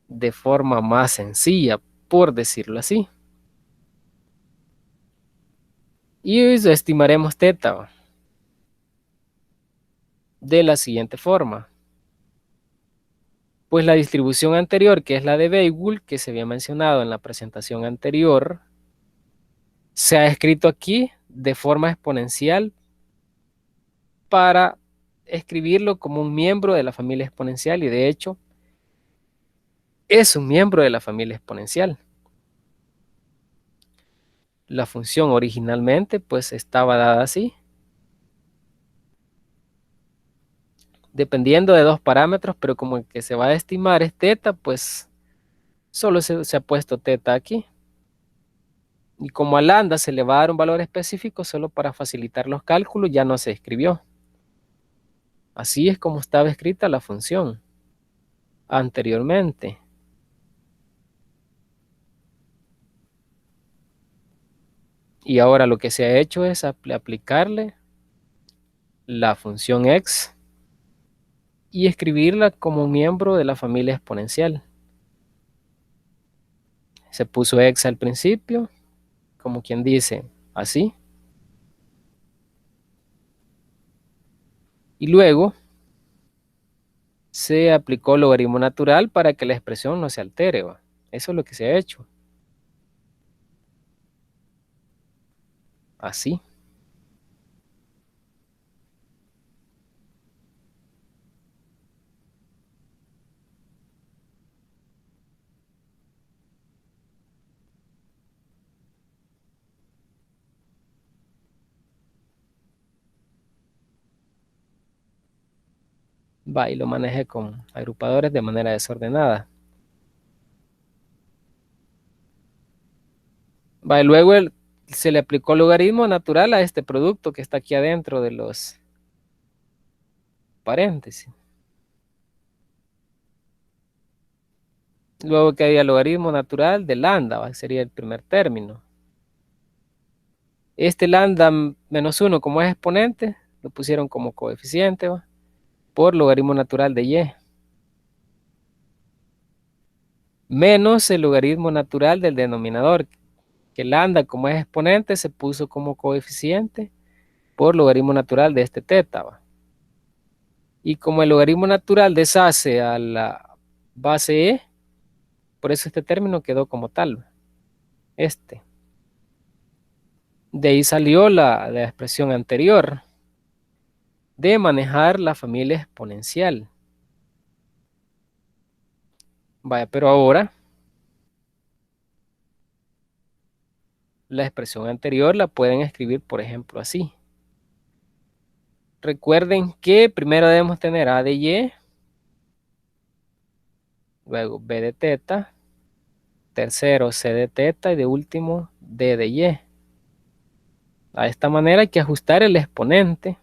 de forma más sencilla, por decirlo así. Y estimaremos teta de la siguiente forma. Pues la distribución anterior, que es la de Weibull, que se había mencionado en la presentación anterior, se ha escrito aquí de forma exponencial para escribirlo como un miembro de la familia exponencial, y de hecho es un miembro de la familia exponencial. La función originalmente pues estaba dada así, dependiendo de dos parámetros, pero como el que se va a estimar es teta, pues solo se ha puesto teta aquí. Y como a lambda se le va a dar un valor específico solo para facilitar los cálculos, ya no se escribió. Así es como estaba escrita la función anteriormente. Y ahora lo que se ha hecho es aplicarle la función x y escribirla como un miembro de la familia exponencial. Se puso x al principio, como quien dice, así. Y luego se aplicó logaritmo natural para que la expresión no se altere. Eso es lo que se ha hecho. Así. Y lo manejé con agrupadores de manera desordenada. Y luego se le aplicó logaritmo natural a este producto que está aquí adentro de los paréntesis. Luego quedaría logaritmo natural de lambda, sería el primer término. Este lambda menos 1, como es exponente, lo pusieron como coeficiente, por logaritmo natural de y. Menos el logaritmo natural del denominador, que lambda, como es exponente, se puso como coeficiente por logaritmo natural de este teta. Y como el logaritmo natural deshace a la base e, por eso este término quedó como tal. De ahí salió la expresión anterior de manejar la familia exponencial. Pero ahora la expresión anterior la pueden escribir, por ejemplo, así. Recuerden que primero debemos tener A de Y, luego B de teta, tercero C de teta y de último D de Y. De esta manera hay que ajustar el exponente,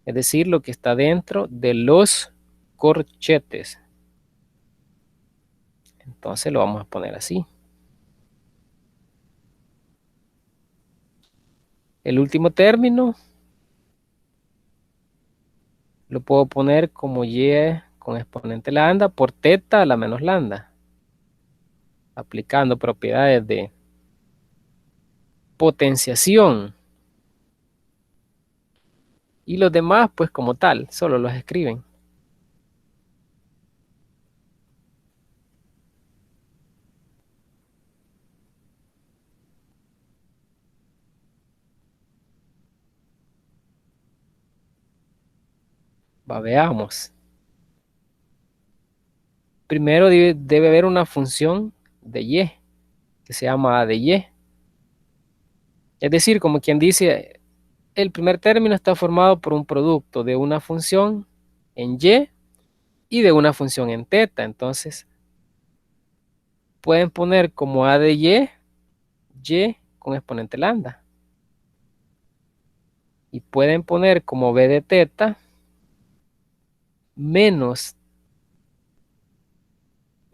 es decir, lo que está dentro de los corchetes. Entonces lo vamos a poner así. El último término lo puedo poner como Y con exponente lambda por teta a la menos lambda, aplicando propiedades de potenciación. Y los demás, pues como tal, solo los escriben. Veamos. Primero debe haber una función de Y, que se llama A de Y. Es decir, como quien dice, el primer término está formado por un producto de una función en Y de una función en teta. Entonces, pueden poner como A de Y con exponente lambda. Y pueden poner como B de teta menos,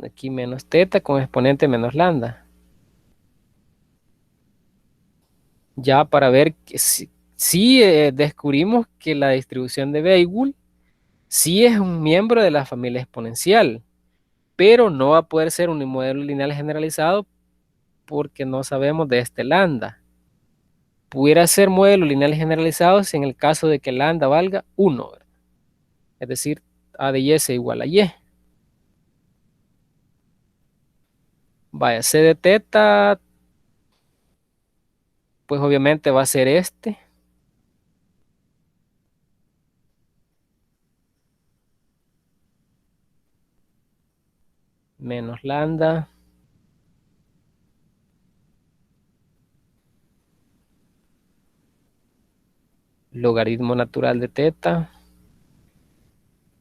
aquí menos teta con exponente menos lambda. Ya para ver que si descubrimos que la distribución de Beigel sí es un miembro de la familia exponencial, pero no va a poder ser un modelo lineal generalizado porque no sabemos de este lambda. Pudiera ser modelo lineal generalizado si en el caso de que lambda valga 1, ¿verdad? Es decir, A de Y es igual a Y. Vaya, C de teta, pues obviamente va a ser este. Menos lambda. Logaritmo natural de teta.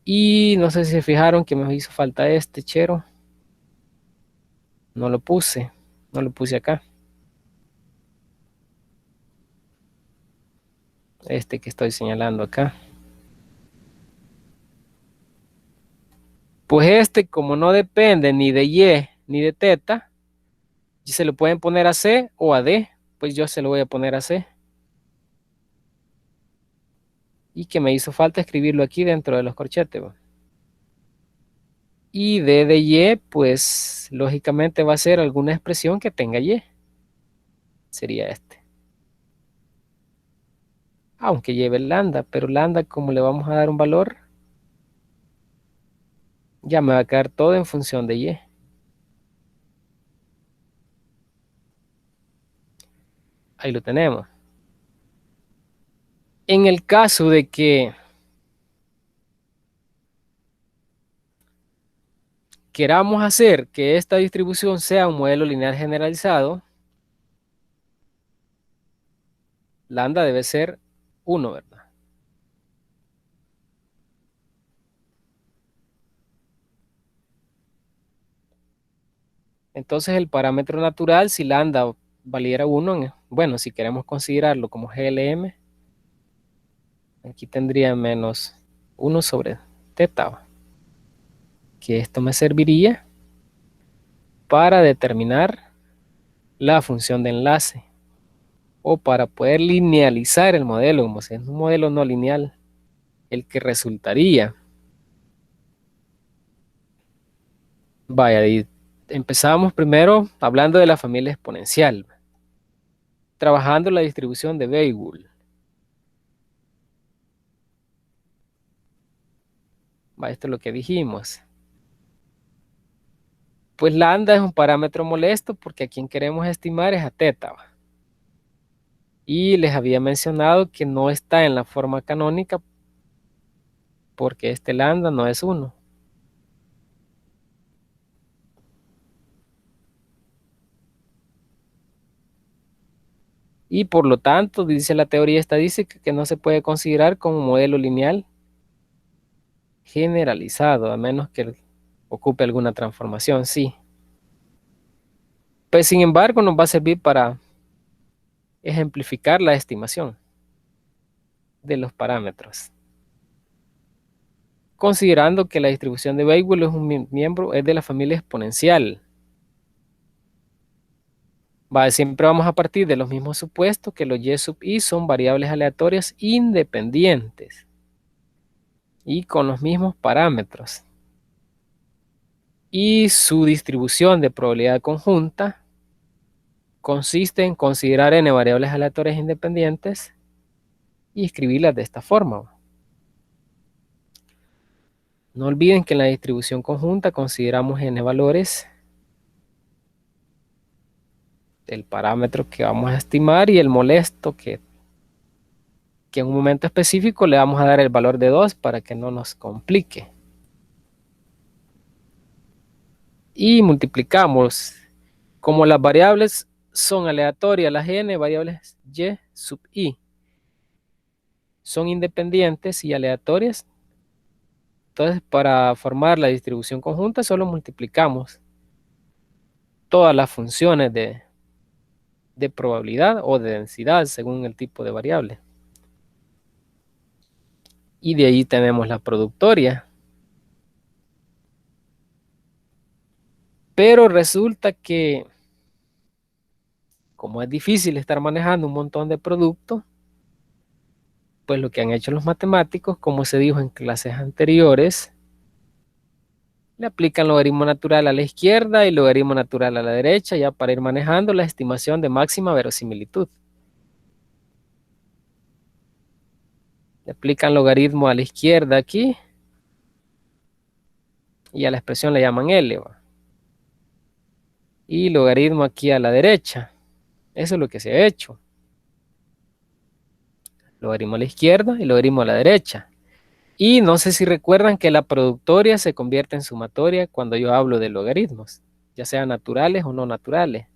Y no sé si se fijaron que me hizo falta este chero. No lo puse. No lo puse acá. Este que estoy señalando acá. Pues este, como no depende ni de Y ni de teta, se lo pueden poner a C o a D. Pues yo se lo voy a poner a C. Y que me hizo falta escribirlo aquí dentro de los corchetes. Y D de Y, pues lógicamente va a ser alguna expresión que tenga Y. Sería este. Aunque lleve lambda, pero lambda como le vamos a dar un valor, ya me va a quedar todo en función de Y. Ahí lo tenemos. En el caso de que queramos hacer que esta distribución sea un modelo lineal generalizado, lambda debe ser 1, ¿verdad? Entonces el parámetro natural, si lambda valiera 1, bueno, si queremos considerarlo como GLM, aquí tendría menos 1 sobre teta, que esto me serviría para determinar la función de enlace o para poder linealizar el modelo, como si es un modelo no lineal, el que resultaría. Vaya, y empezamos primero hablando de la familia exponencial, trabajando la distribución de Beigel. Esto es lo que dijimos. Pues lambda es un parámetro molesto porque a quien queremos estimar es a teta. Y les había mencionado que no está en la forma canónica porque este lambda no es 1. y por lo tanto, dice la teoría estadística que no se puede considerar como modelo lineal generalizado, a menos que ocupe alguna transformación, sí. Pues sin embargo, nos va a servir para ejemplificar la estimación de los parámetros, considerando que la distribución de Weibull es un miembro es de la familia exponencial. Siempre vamos a partir de los mismos supuestos que los y sub i son variables aleatorias independientes y con los mismos parámetros. Y su distribución de probabilidad conjunta consiste en considerar n variables aleatorias independientes y escribirlas de esta forma. No olviden que en la distribución conjunta consideramos n valores del parámetro que vamos a estimar y el molesto que en un momento específico le vamos a dar el valor de 2 para que no nos complique. Y multiplicamos. Como las variables son aleatorias, las n variables y sub i son independientes y aleatorias, entonces para formar la distribución conjunta solo multiplicamos todas las funciones de probabilidad o de densidad según el tipo de variable. Y de ahí tenemos la productoria. Pero resulta que, como es difícil estar manejando un montón de productos, pues lo que han hecho los matemáticos, como se dijo en clases anteriores, le aplican logaritmo natural a la izquierda y logaritmo natural a la derecha, ya para ir manejando la estimación de máxima verosimilitud. Le aplican logaritmo a la izquierda aquí, y a la expresión le llaman L, ¿va? Y logaritmo aquí a la derecha. Eso es lo que se ha hecho. Logaritmo a la izquierda y logaritmo a la derecha. Y no sé si recuerdan que la productoria se convierte en sumatoria cuando yo hablo de logaritmos, ya sean naturales o no naturales.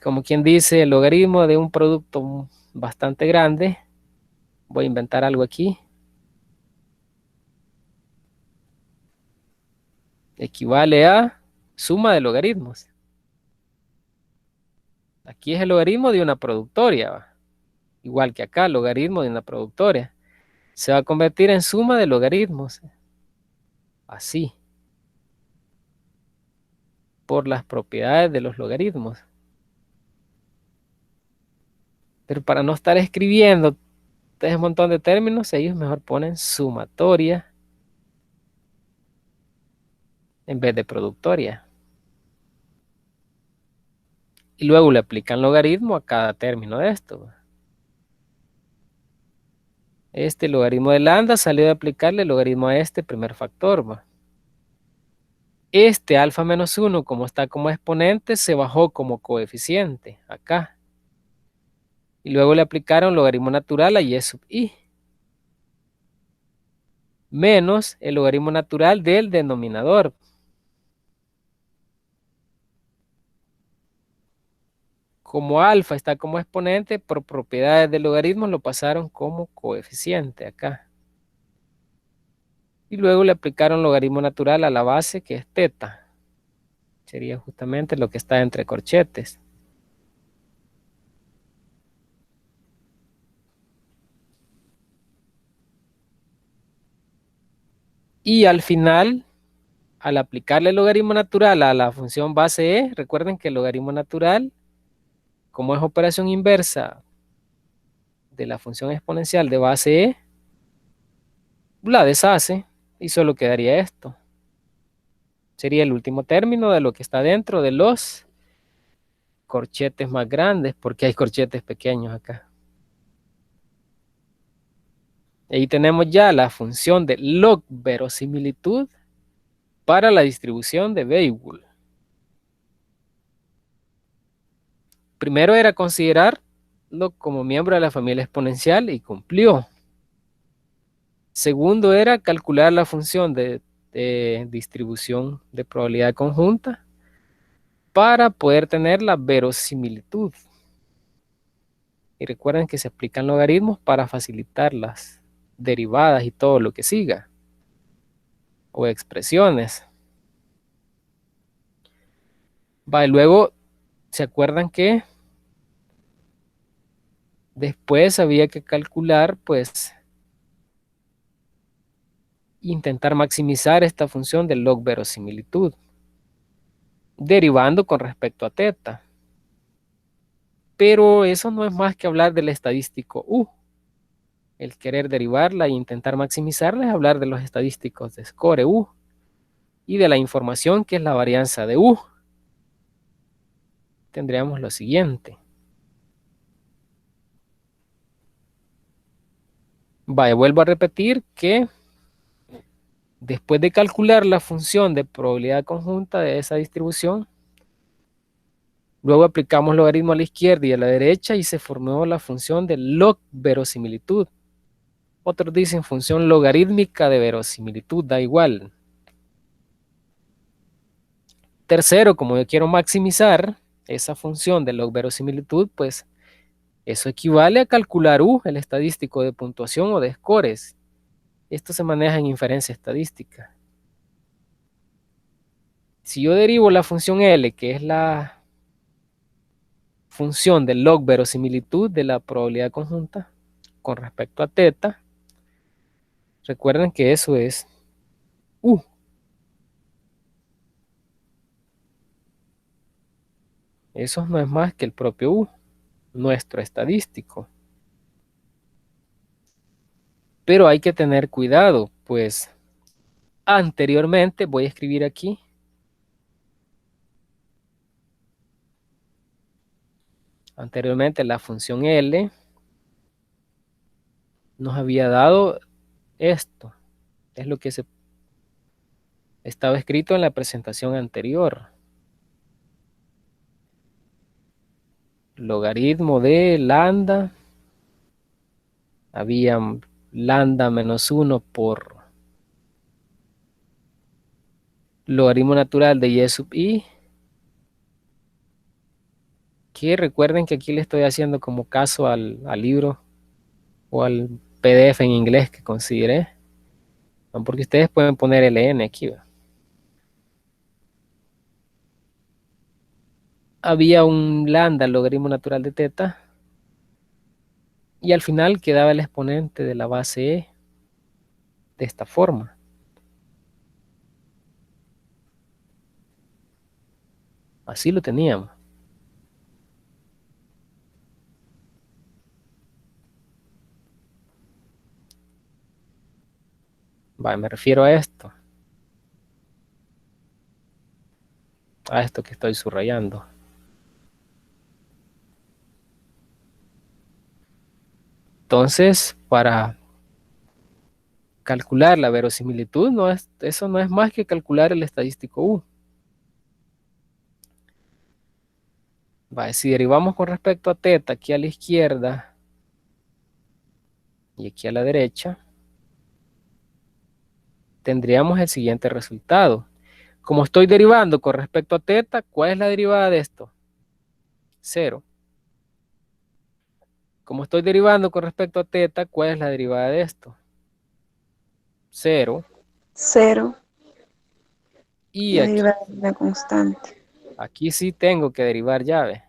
Como quien dice, el logaritmo de un producto bastante grande, voy a inventar algo aquí, equivale a suma de logaritmos. Aquí es el logaritmo de una productoria, ¿va? Igual que acá, logaritmo de una productoria. Se va a convertir en suma de logaritmos. Así. Por las propiedades de los logaritmos. Pero para no estar escribiendo ese montón de términos, ellos mejor ponen sumatoria en vez de productoria. Y luego le aplican logaritmo a cada término de esto. Este logaritmo de lambda salió de aplicarle logaritmo a este primer factor, ¿va? Este alfa menos 1, como está como exponente, se bajó como coeficiente, acá. Y luego le aplicaron logaritmo natural a y sub i. Menos el logaritmo natural del denominador. Como alfa está como exponente, por propiedades del logaritmo lo pasaron como coeficiente acá. Y luego le aplicaron logaritmo natural a la base, que es teta. Sería justamente lo que está entre corchetes. Y al final, al aplicarle el logaritmo natural a la función base e, recuerden que el logaritmo natural, como es operación inversa de la función exponencial de base e, la deshace y solo quedaría esto. Sería el último término de lo que está dentro de los corchetes más grandes, porque hay corchetes pequeños acá. Ahí tenemos ya la función de log verosimilitud para la distribución de Weibull. Primero era considerarlo como miembro de la familia exponencial y cumplió. Segundo era calcular la función de distribución de probabilidad conjunta para poder tener la verosimilitud. Y recuerden que se aplican logaritmos para facilitar las derivadas y todo lo que siga. O expresiones. Va, y luego, ¿se acuerdan que después había que calcular, pues, intentar maximizar esta función del log verosimilitud, derivando con respecto a teta? Pero eso no es más que hablar del estadístico U. El querer derivarla e intentar maximizarla es hablar de los estadísticos de score U y de la información que es la varianza de U. Tendríamos lo siguiente. Vaya, vuelvo a repetir que después de calcular la función de probabilidad conjunta de esa distribución, luego aplicamos logaritmo a la izquierda y a la derecha y se formó la función de log verosimilitud. Otros dicen función logarítmica de verosimilitud, da igual. Tercero, como yo quiero maximizar esa función de log verosimilitud, pues eso equivale a calcular U, el estadístico de puntuación o de scores. Esto se maneja en inferencia estadística. Si yo derivo la función L, que es la función del log verosimilitud de la probabilidad conjunta con respecto a teta, recuerden que eso es U. Eso no es más que el propio U, nuestro estadístico. Pero hay que tener cuidado, pues anteriormente, voy a escribir aquí, anteriormente la función L nos había dado esto. Es lo que se estaba escrito en la presentación anterior. Logaritmo de lambda. Había lambda menos 1 por logaritmo natural de y sub i. Que recuerden que aquí le estoy haciendo como caso al libro o al PDF en inglés que consideré. Porque ustedes pueden poner ln aquí. ¿Va? Había un lambda logaritmo natural de teta. Y al final quedaba el exponente de la base e de esta forma. Así lo teníamos. Vale, me refiero a esto que estoy subrayando. Entonces, para calcular la verosimilitud, eso no es más que calcular el estadístico U. Vale, si derivamos con respecto a teta aquí a la izquierda y aquí a la derecha, tendríamos el siguiente resultado. Como estoy derivando con respecto a teta, ¿cuál es la derivada de esto? 0. Como estoy derivando con respecto a teta, ¿cuál es la derivada de esto? 0. 0. Y La aquí, derivada de una constante. aquí sí tengo que derivar llave.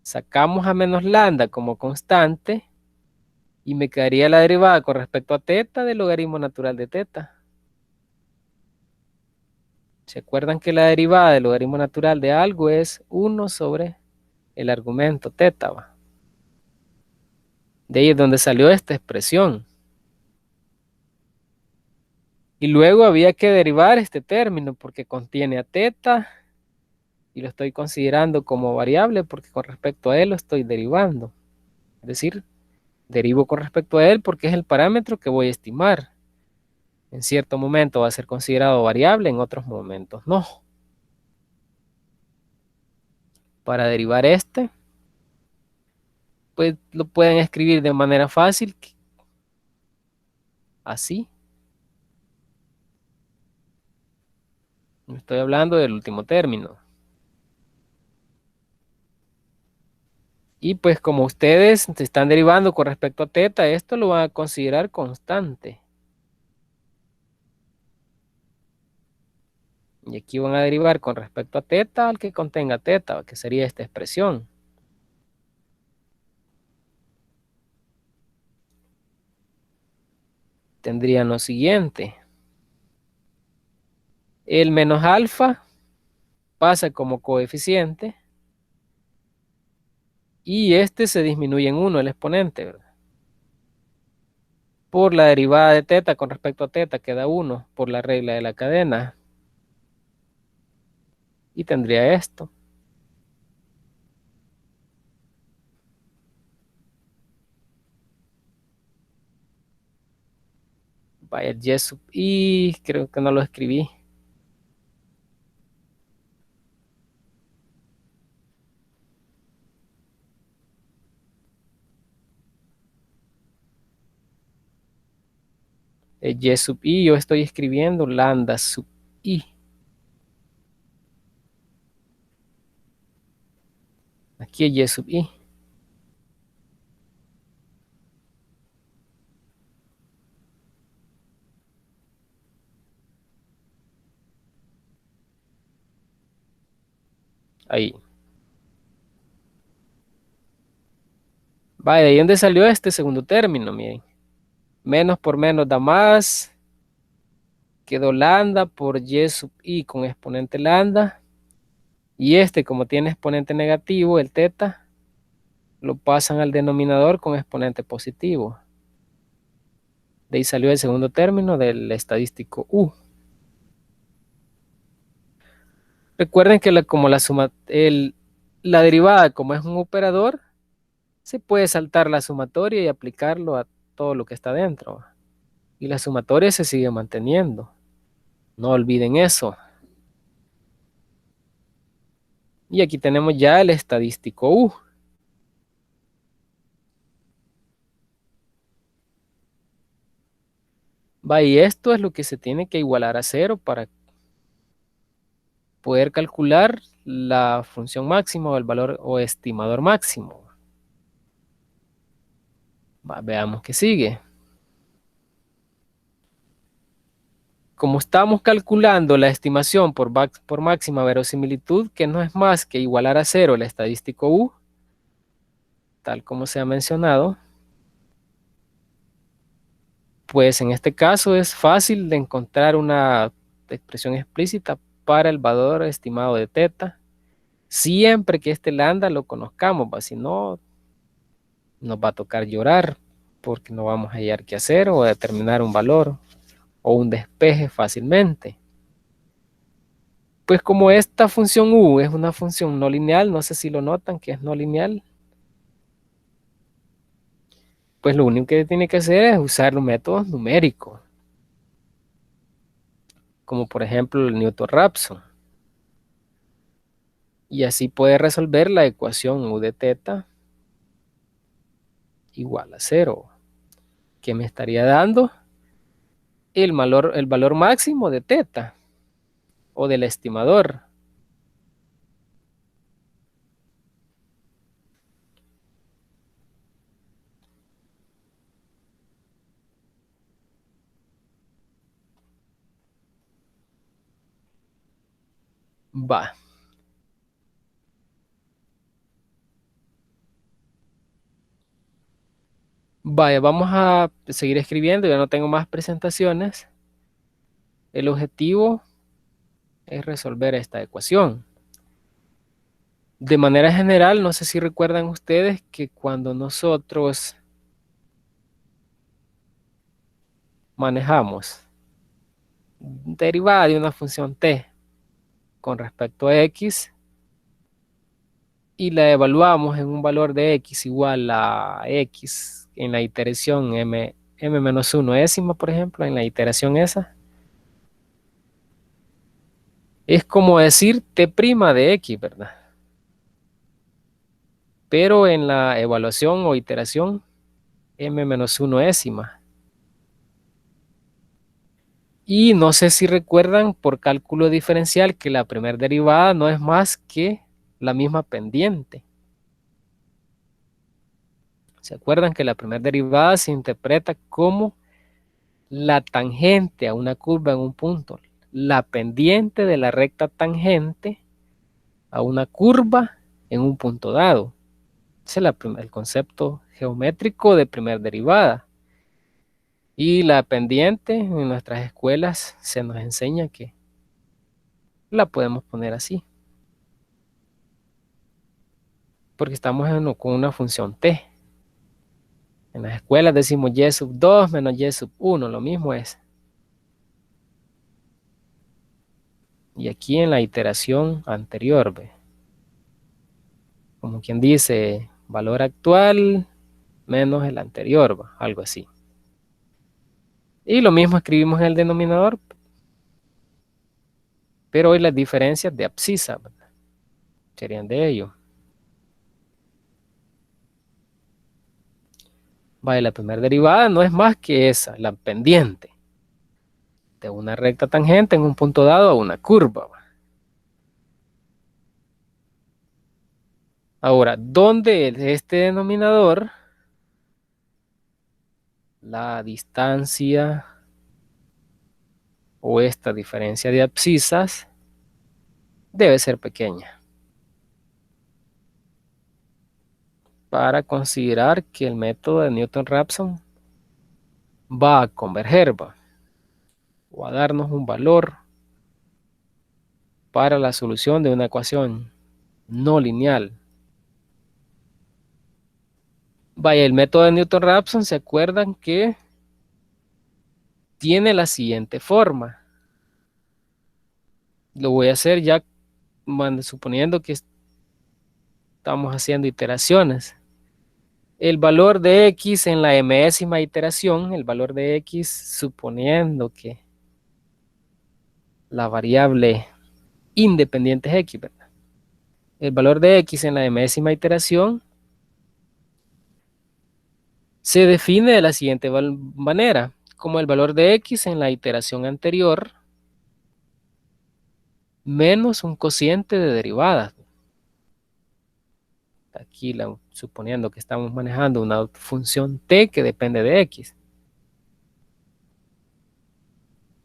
Sacamos a menos lambda como constante y me quedaría la derivada con respecto a teta del logaritmo natural de teta. ¿Se acuerdan que la derivada del logaritmo natural de algo es 1 sobre el argumento teta? ¿Va? De ahí es donde salió esta expresión. Y luego había que derivar este término porque contiene a teta y lo estoy considerando como variable porque con respecto a él lo estoy derivando. Es decir, derivo con respecto a él porque es el parámetro que voy a estimar. En cierto momento va a ser considerado variable, en otros momentos no. Para derivar este, pues lo pueden escribir de manera fácil, así. Estoy hablando del último término. Y pues como ustedes se están derivando con respecto a teta, esto lo van a considerar constante. Y aquí van a derivar con respecto a teta al que contenga teta, que sería esta expresión. Tendrían lo siguiente. El menos alfa pasa como coeficiente y este se disminuye en 1, el exponente, ¿verdad? Por la derivada de teta con respecto a teta queda 1 por la regla de la cadena. Y tendría esto. Vaya, y sub i, creo que no lo escribí. Y sub i, yo estoy escribiendo lambda sub i. Aquí es y sub i. Ahí. Vaya, ¿de ahí dónde salió este segundo término? Miren. Menos por menos da más. Quedó lambda por y sub i con exponente lambda. Y este, como tiene exponente negativo, el teta, lo pasan al denominador con exponente positivo. De ahí salió el segundo término del estadístico U. Recuerden que la derivada, como es un operador, se puede saltar la sumatoria y aplicarlo a todo lo que está dentro. Y la sumatoria se sigue manteniendo. No olviden eso. Y aquí tenemos ya el estadístico U. Va, y esto es lo que se tiene que igualar a 0 para poder calcular la función máxima o el valor o estimador máximo. Va, veamos qué sigue. Como estamos calculando la estimación por máxima verosimilitud, que no es más que igualar a 0 el estadístico U, tal como se ha mencionado, pues en este caso es fácil de encontrar una expresión explícita para el valor estimado de teta, siempre que este lambda lo conozcamos, si no, nos va a tocar llorar porque no vamos a hallar qué hacer o determinar un valor o un despeje fácilmente. Pues como esta función u es una función no lineal, no sé si lo notan que es no lineal, pues lo único que tiene que hacer es usar los métodos numéricos, como por ejemplo el Newton-Raphson. Y así puede resolver la ecuación u de teta igual a 0, que me estaría dando el valor máximo de teta o del estimador. Va. Vaya, vamos a seguir escribiendo, ya no tengo más presentaciones. El objetivo es resolver esta ecuación. De manera general, no sé si recuerdan ustedes que cuando nosotros manejamos derivada de una función t con respecto a x y la evaluamos en un valor de x igual a x en la iteración m-1 décima, por ejemplo, en la iteración esa, es como decir t' de x, ¿verdad? Pero en la evaluación o iteración m-1 décima. Y no sé si recuerdan por cálculo diferencial que la primera derivada no es más que la misma pendiente. ¿Se acuerdan que la primera derivada se interpreta como la tangente a una curva en un punto? La pendiente de la recta tangente a una curva en un punto dado. Ese es el concepto geométrico de primera derivada. Y la pendiente en nuestras escuelas se nos enseña que la podemos poner así. Porque estamos con una función t. En las escuelas decimos y sub 2 menos y sub 1, lo mismo es. Y aquí en la iteración anterior, ¿ve? Como quien dice, valor actual menos el anterior, ¿va? Algo así. Y lo mismo escribimos en el denominador, pero hoy las diferencias de abscisa, ¿verdad? Serían de ello. Vale, la primera derivada no es más que esa, la pendiente de una recta tangente en un punto dado a una curva, ¿va? Ahora, ¿dónde este denominador, la distancia o esta diferencia de abscisas, debe ser pequeña para considerar que el método de Newton-Raphson va a converger, ¿va? O a darnos un valor para la solución de una ecuación no lineal. Vaya, el método de Newton-Raphson, ¿se acuerdan que tiene la siguiente forma? Lo voy a hacer ya suponiendo que estamos haciendo iteraciones. El valor de x en la mésima iteración, el valor de x suponiendo que la variable independiente es x, ¿verdad? El valor de x en la mésima iteración se define de la siguiente manera, como el valor de x en la iteración anterior menos un cociente de derivadas. Aquí suponiendo que estamos manejando una función t que depende de x.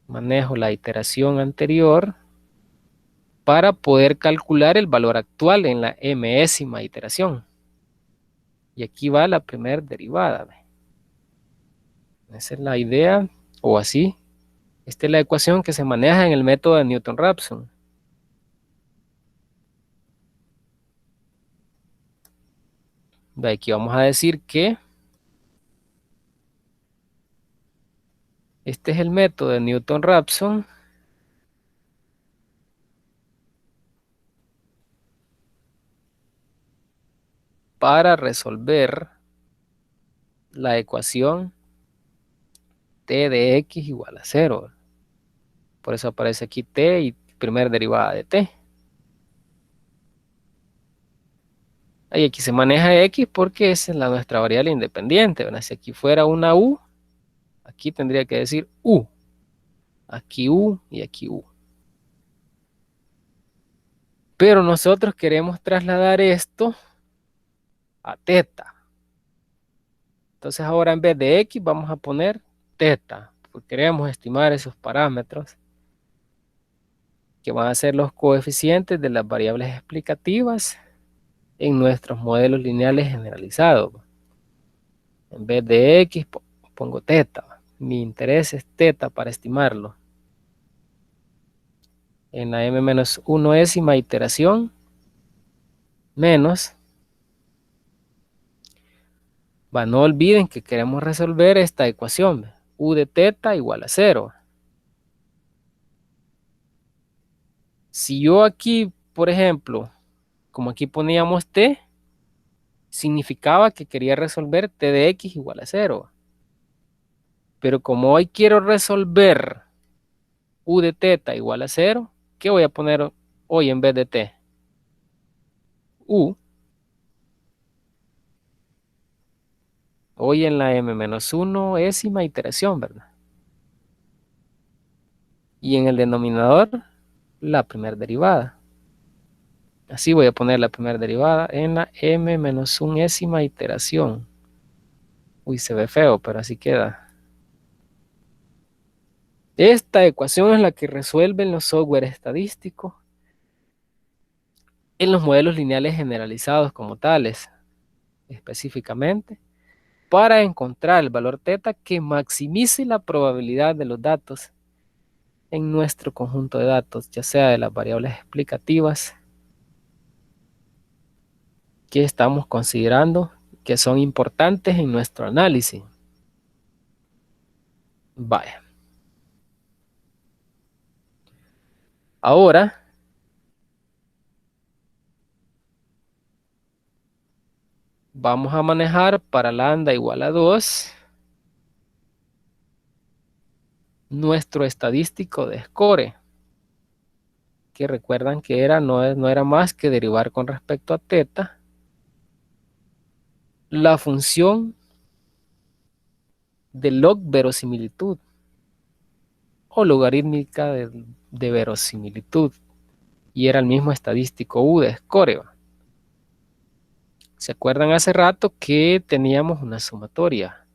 Manejo la iteración anterior para poder calcular el valor actual en la mésima iteración. Y aquí va la primera derivada. Esa es la idea, o así. Esta es la ecuación que se maneja en el método de Newton-Raphson. Aquí vamos a decir que este es el método de Newton-Raphson para resolver la ecuación t de x igual a 0. Por eso aparece aquí t y primera derivada de t. Y aquí se maneja x porque esa es nuestra variable independiente, ¿verdad? Si aquí fuera una u, aquí tendría que decir u. Aquí u y aquí u. Pero nosotros queremos trasladar esto a teta. Entonces ahora en vez de x vamos a poner teta, porque queremos estimar esos parámetros que van a ser los coeficientes de las variables explicativas en nuestros modelos lineales generalizados. En vez de x pongo teta. Mi interés es teta para estimarlo. En la m-1ª iteración menos. No olviden que queremos resolver esta ecuación. U de teta igual a 0. Si yo aquí, por ejemplo, como aquí poníamos t, significaba que quería resolver t de x igual a 0. Pero como hoy quiero resolver u de teta igual a 0, ¿qué voy a poner hoy en vez de t? U. Hoy en la m-1ª iteración, ¿verdad? Y en el denominador, la primera derivada. Así voy a poner la primera derivada en la m-1ª iteración. Uy, se ve feo, pero así queda. Esta ecuación es la que resuelven los software estadísticos en los modelos lineales generalizados como tales, específicamente, para encontrar el valor teta que maximice la probabilidad de los datos en nuestro conjunto de datos, ya sea de las variables explicativas que estamos considerando que son importantes en nuestro análisis. Vaya. Ahora vamos a manejar para lambda igual a 2 nuestro estadístico de score, que recuerdan que no era más que derivar con respecto a teta la función de log verosimilitud o logarítmica de verosimilitud, y era el mismo estadístico U de score. ¿Se acuerdan hace rato que teníamos una sumatoria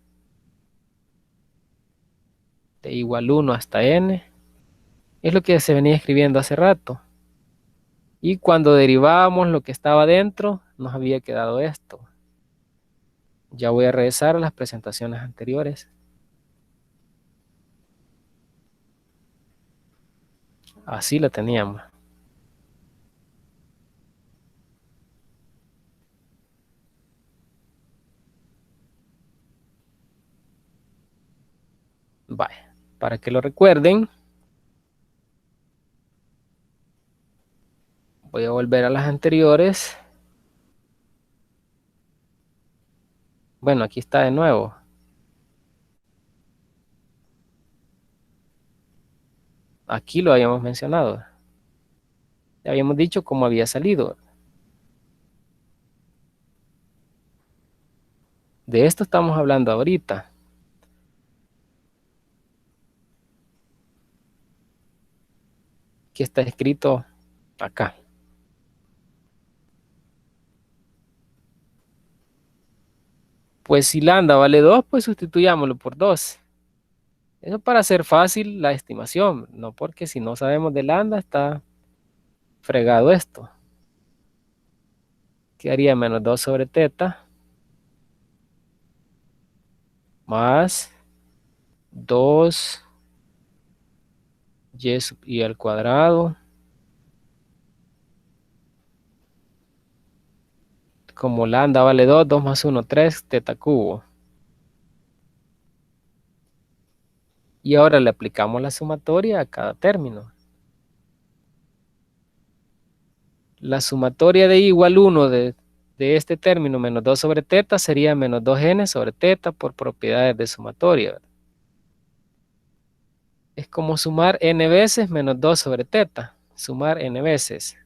de igual 1 hasta n? Es lo que se venía escribiendo hace rato. Y cuando derivábamos lo que estaba dentro, nos había quedado esto. Ya voy a regresar a las presentaciones anteriores. Así la teníamos. Vaya, para que lo recuerden, voy a volver a las anteriores. Bueno, aquí está de nuevo. Aquí lo habíamos mencionado. Ya habíamos dicho cómo había salido. De esto estamos hablando ahorita. Que está escrito acá. Pues si lambda vale 2, pues sustituyámoslo por 2. Eso para hacer fácil la estimación, no porque si no sabemos de lambda está fregado esto. Quedaría menos 2 sobre teta más 2 y sub i al cuadrado. Como lambda vale 2, 2 más 1, 3, teta cubo. Y ahora le aplicamos la sumatoria a cada término. La sumatoria de igual 1 de este término menos 2 sobre teta sería menos 2n sobre teta por propiedades de sumatoria, ¿verdad? Es como sumar n veces menos 2 sobre teta. Sumar n veces.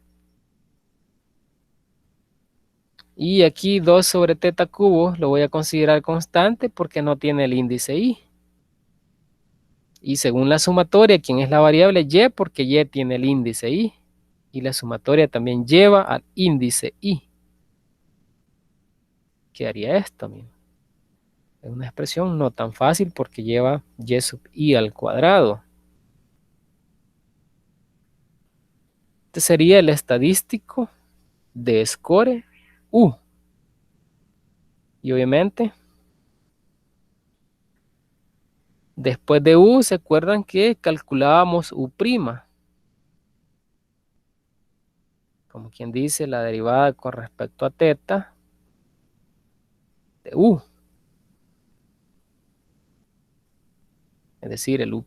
Y aquí 2 sobre teta cubo lo voy a considerar constante porque no tiene el índice i. Y según la sumatoria, ¿quién es la variable? Y, porque y tiene el índice i. Y la sumatoria también lleva al índice i. ¿Qué haría esto? Mira. Es una expresión no tan fácil porque lleva y sub i al cuadrado. Este sería el estadístico de score u. Y obviamente, después de u, ¿se acuerdan que calculábamos u'? Como quien dice, la derivada con respecto a teta de u. Es decir, el u'.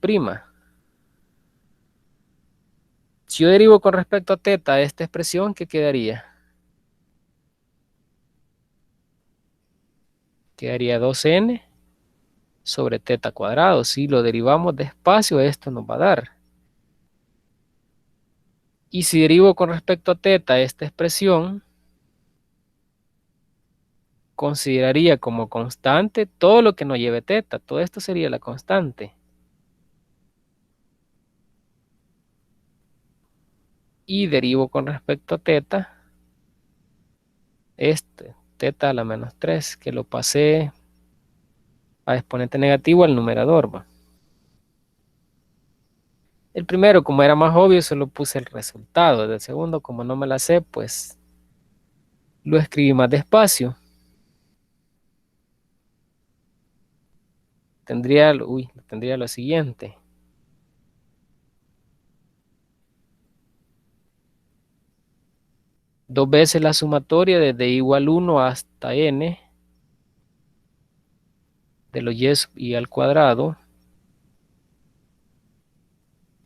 Si yo derivo con respecto a teta esta expresión, ¿qué quedaría? Quedaría 2n sobre teta cuadrado. Si lo derivamos despacio, esto nos va a dar. Y si derivo con respecto a teta esta expresión, consideraría como constante todo lo que no lleve teta. Todo esto sería la constante. Y derivo con respecto a teta teta a la menos 3, que lo pasé a exponente negativo al numerador, ¿va? El primero, como era más obvio, solo puse el resultado. Del segundo, como no me la sé, pues lo escribí más despacio. Tendría lo siguiente. Dos veces la sumatoria desde igual 1 hasta n de los y sub i al cuadrado.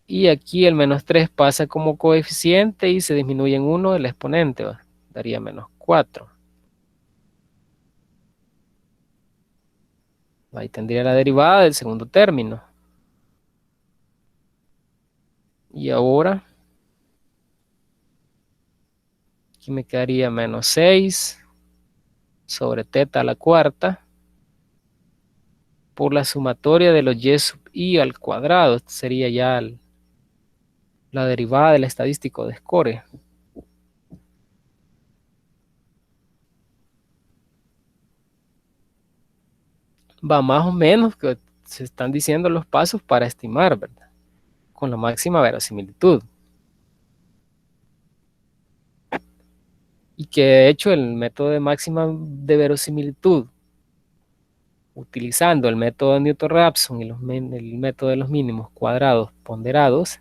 Y aquí el menos 3 pasa como coeficiente y se disminuye en 1 el exponente, ¿va? Daría menos 4. Ahí tendría la derivada del segundo término. Y ahora, aquí me quedaría menos 6 sobre teta a la cuarta por la sumatoria de los y sub i al cuadrado. Esto sería ya la derivada del estadístico de Score. Va más o menos que se están diciendo los pasos para estimar, ¿verdad? Con la máxima verosimilitud. Y que de hecho el método de máxima de verosimilitud, utilizando el método de Newton-Raphson y el método de los mínimos cuadrados ponderados,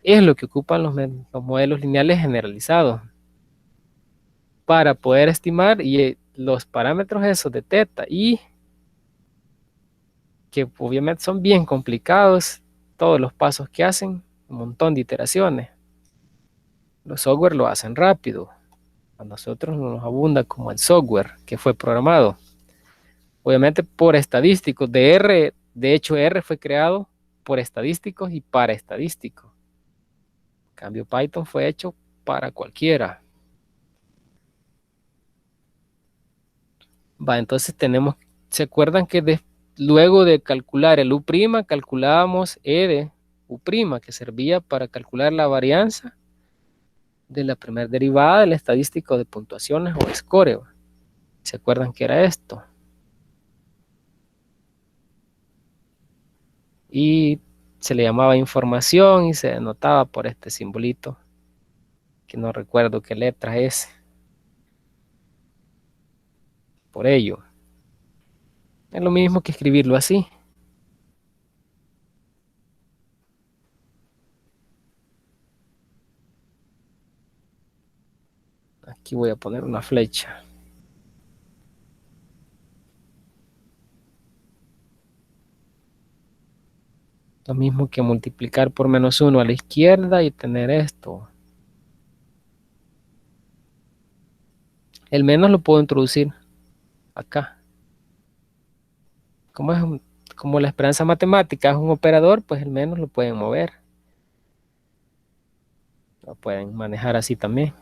es lo que ocupan los modelos lineales generalizados para poder estimar los parámetros esos de teta, y que obviamente son bien complicados todos los pasos que hacen, un montón de iteraciones. Los software lo hacen rápido, a nosotros no nos abunda como el software que fue programado. Obviamente por estadísticos de R, de hecho R fue creado por estadísticos y para estadísticos. En cambio Python fue hecho para cualquiera. Va, entonces tenemos, ¿se acuerdan que luego de calcular el U', calculábamos E de U', que servía para calcular la varianza de la primera derivada del estadístico de puntuaciones o score? ¿Se acuerdan que era esto? Y se le llamaba información y se denotaba por este simbolito, que no recuerdo qué letra es. Por ello, es lo mismo que escribirlo así. Aquí voy a poner una flecha. Lo mismo que multiplicar por menos 1 a la izquierda y tener esto. El menos lo puedo introducir acá. Como la esperanza matemática es un operador, pues el menos lo pueden mover. Lo pueden manejar así también.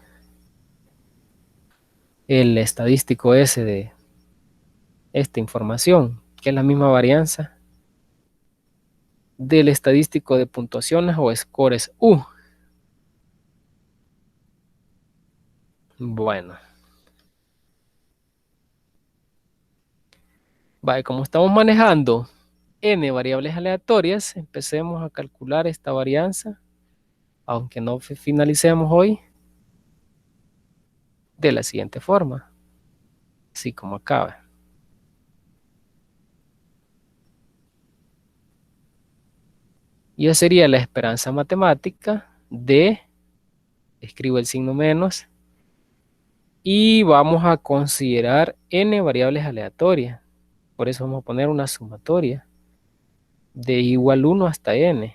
El estadístico ese de esta información, que es la misma varianza del estadístico de puntuaciones o scores U. Bueno. Vale, como estamos manejando n variables aleatorias, empecemos a calcular esta varianza, aunque no finalicemos hoy, de la siguiente forma, así como acaba. Ya sería la esperanza matemática de, escribo el signo menos, y vamos a considerar n variables aleatorias. Por eso vamos a poner una sumatoria de igual 1 hasta n.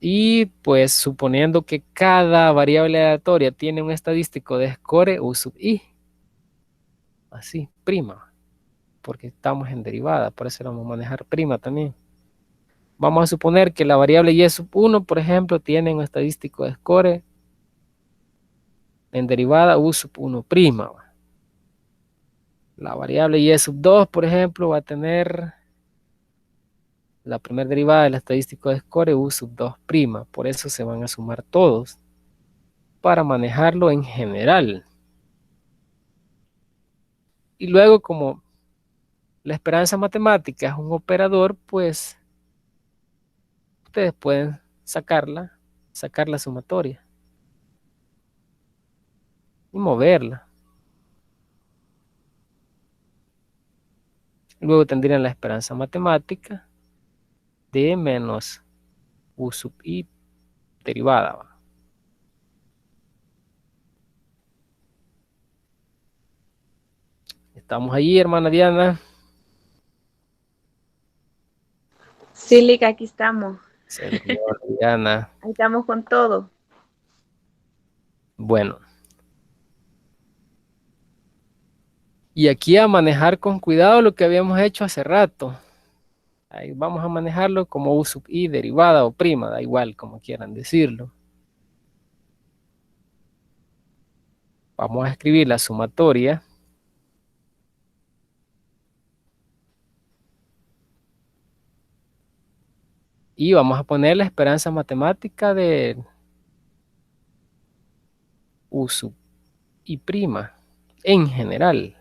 Y pues suponiendo que cada variable aleatoria tiene un estadístico de score U sub i. Así, prima. Porque estamos en derivada, por eso vamos a manejar prima también. Vamos a suponer que la variable y sub 1, por ejemplo, tiene un estadístico de score en derivada U sub 1 prima. La variable y sub 2, por ejemplo, va a tener la primera derivada del estadístico de score U sub 2 prima. Por eso se van a sumar todos para manejarlo en general. Y luego, como la esperanza matemática es un operador, pues ustedes pueden sacar la sumatoria y moverla. Luego tendrían la esperanza matemática de menos u sub i derivada, ¿va? Estamos allí, hermana Diana. Sí, Lick, aquí estamos. Señora Diana. Ahí estamos con todo. Bueno. Y aquí a manejar con cuidado lo que habíamos hecho hace rato. Ahí vamos a manejarlo como u sub i derivada o prima, da igual como quieran decirlo. Vamos a escribir la sumatoria. Y vamos a poner la esperanza matemática de u sub i prima en general.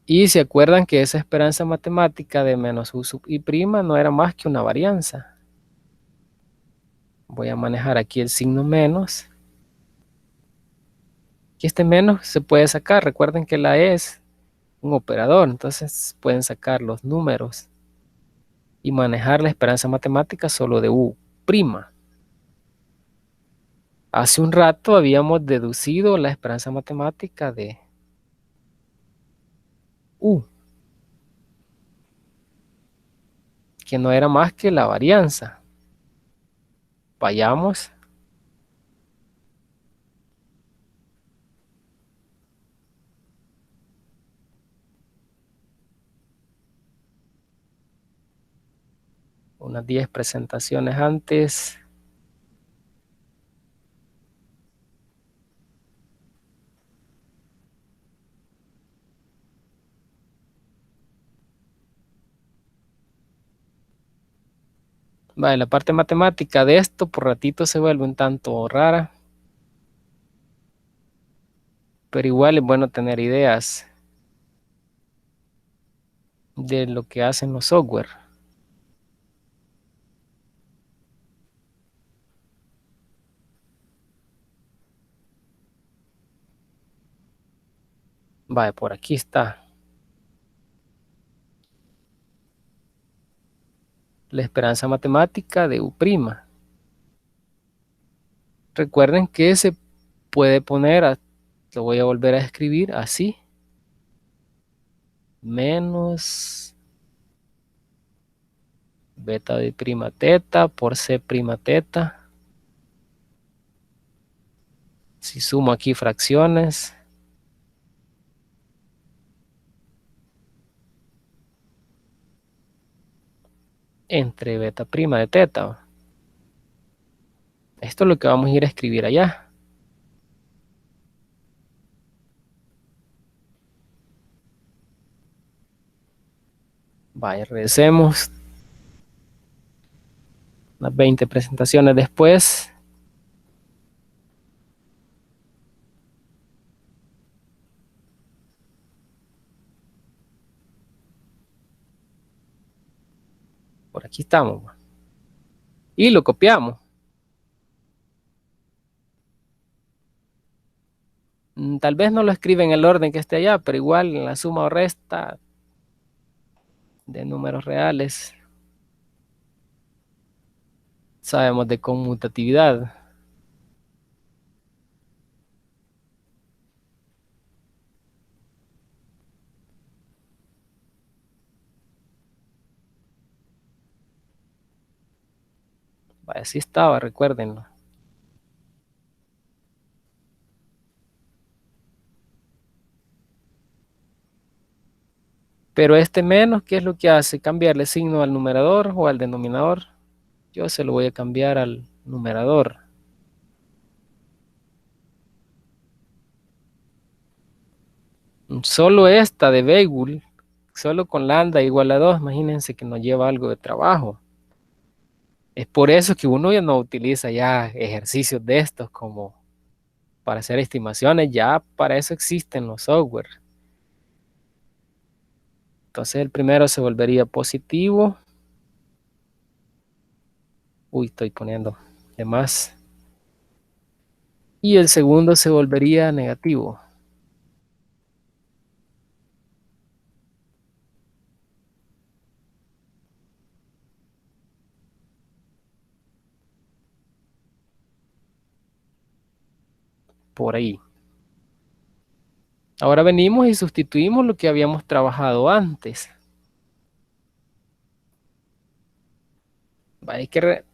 Y se acuerdan que esa esperanza matemática de menos u sub i prima no era más que una varianza. Voy a manejar aquí el signo menos. Y este menos se puede sacar. Recuerden que la E es un operador, entonces pueden sacar los números y manejar la esperanza matemática solo de u prima. Hace un rato habíamos deducido la esperanza matemática de u, que no era más que la varianza. Vayamos. Unas 10 presentaciones antes. Vale, la parte matemática de esto por ratito se vuelve un tanto rara. Pero igual es bueno tener ideas de lo que hacen los software. Vale, por aquí está. La esperanza matemática de u'. Recuerden que se puede poner, lo voy a volver a escribir así, menos beta de prima teta por c prima teta. Si sumo aquí fracciones, entre beta prima de teta. Esto es lo que vamos a ir a escribir allá. Vaya, regresemos. Unas 20 presentaciones después. Por aquí estamos. Y lo copiamos. Tal vez no lo escribe en el orden que esté allá, pero igual en la suma o resta de números reales sabemos de conmutatividad. Vaya, así estaba, recuérdenlo. Pero este menos, ¿qué es lo que hace? ¿Cambiarle signo al numerador o al denominador? Yo se lo voy a cambiar al numerador. Solo esta de Beigul, solo con lambda igual a 2, imagínense que nos lleva algo de trabajo. Es por eso que uno ya no utiliza ya ejercicios de estos como para hacer estimaciones, ya para eso existen los software. Entonces el primero se volvería positivo. Uy, estoy poniendo de más. Y el segundo se volvería negativo. Por ahí. Ahora venimos y sustituimos lo que habíamos trabajado antes.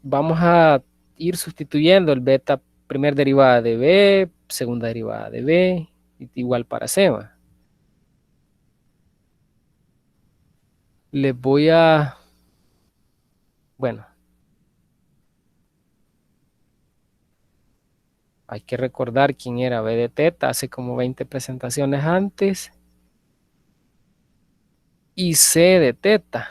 Vamos a ir sustituyendo el beta primer derivada de B, segunda derivada de B, igual para C. Les voy a... Bueno, hay que recordar quién era B de teta hace como 20 presentaciones antes. Y C de teta.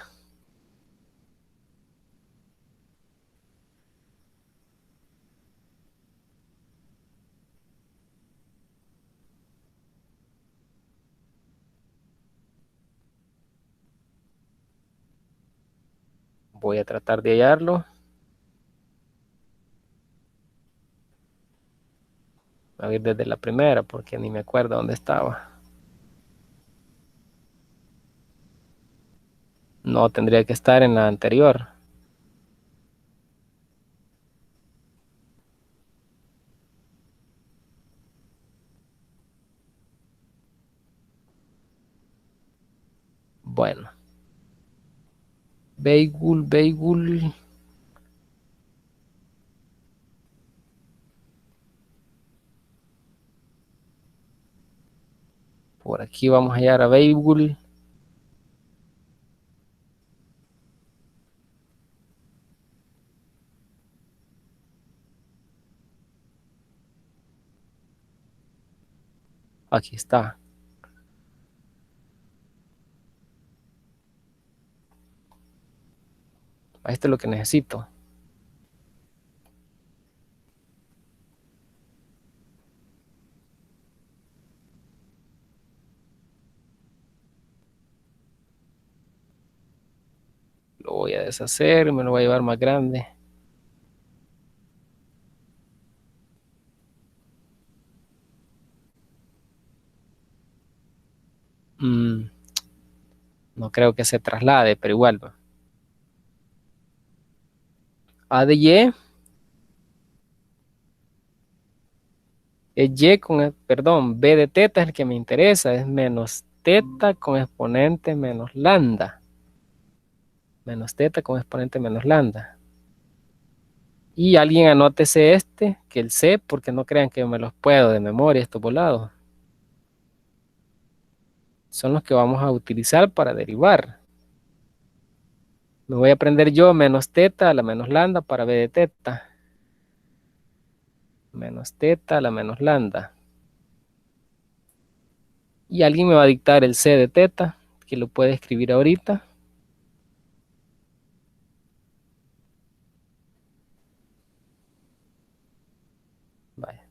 Voy a tratar de hallarlo. A ver desde la primera, porque ni me acuerdo dónde estaba. No, tendría que estar en la anterior. Bueno. Beigul. Por aquí vamos a hallar a Beigul. Aquí está. Esto es lo que necesito. Lo voy a deshacer, me lo voy a llevar más grande. No creo que se traslade, pero igual. A de Y es Y con, perdón, B de teta es el que me interesa, es menos teta con exponente menos lambda. Menos teta con exponente menos lambda. Y alguien anótese que el C, porque no crean que me los puedo de memoria estos volados. Son los que vamos a utilizar para derivar. Me voy a aprender yo menos teta a la menos lambda para B de teta. Menos teta a la menos lambda. Y alguien me va a dictar el C de teta, que lo puede escribir ahorita. Vaya.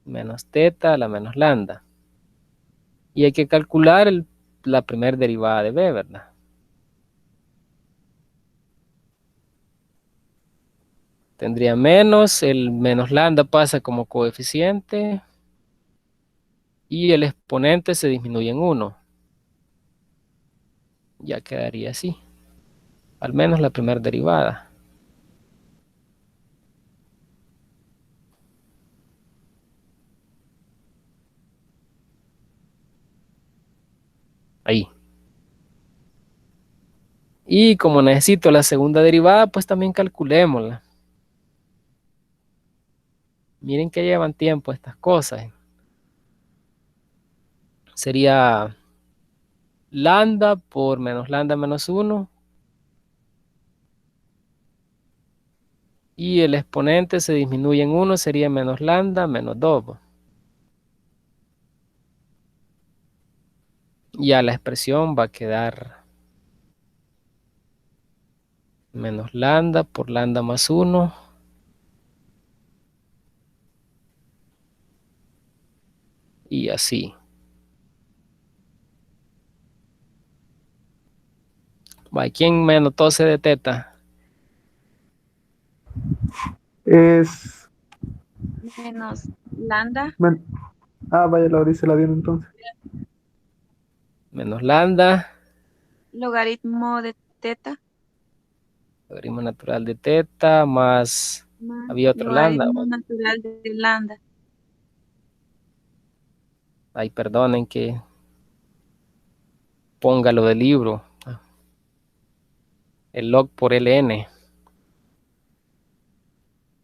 Menos teta a la menos lambda. Y hay que calcular la primera derivada de B, ¿verdad? Tendría menos, el menos lambda pasa como coeficiente y el exponente se disminuye en 1. Ya quedaría así. Al menos la primera derivada. Ahí. Y como necesito la segunda derivada, pues también calculémosla. Miren que llevan tiempo estas cosas. Sería lambda por menos lambda menos 1. Y el exponente se disminuye en 1, sería menos lambda menos 2. Ya la expresión va a quedar menos lambda por lambda más 1. Y así. ¿Quién me anotó C de teta? Es... Menos lambda, men- Ah, vaya, la dice la Diana entonces. Menos lambda, logaritmo de teta, logaritmo natural de teta, más, más había otro lambda. logaritmo natural de lambda. Ay, perdonen que ponga lo del libro. El log por ln.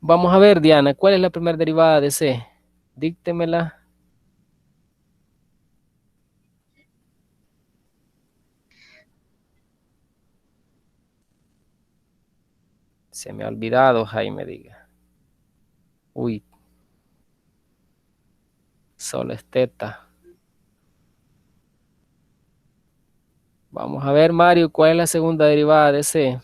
Vamos a ver, Diana, ¿cuál es la primera derivada de C? Díctemela. Se me ha olvidado, Jaime, diga. Uy. Solo es teta. Vamos a ver, Mario, ¿cuál es la segunda derivada de C?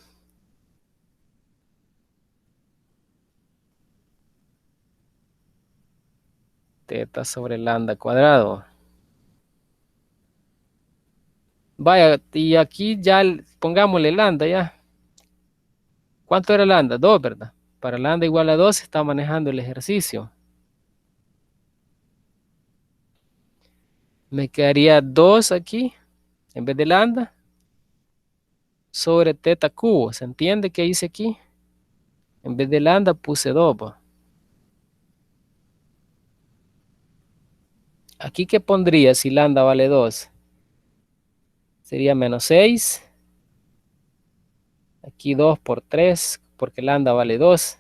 Teta sobre lambda cuadrado. Vaya, y aquí ya pongámosle lambda ya. ¿Cuánto era lambda? 2, ¿verdad? Para lambda igual a 2 se está manejando el ejercicio. Me quedaría 2 aquí, en vez de lambda, sobre teta cubo. ¿Se entiende qué hice aquí? En vez de lambda puse 2. ¿Aquí qué pondría si lambda vale 2? Sería menos 6. Aquí 2 por 3, porque lambda vale 2.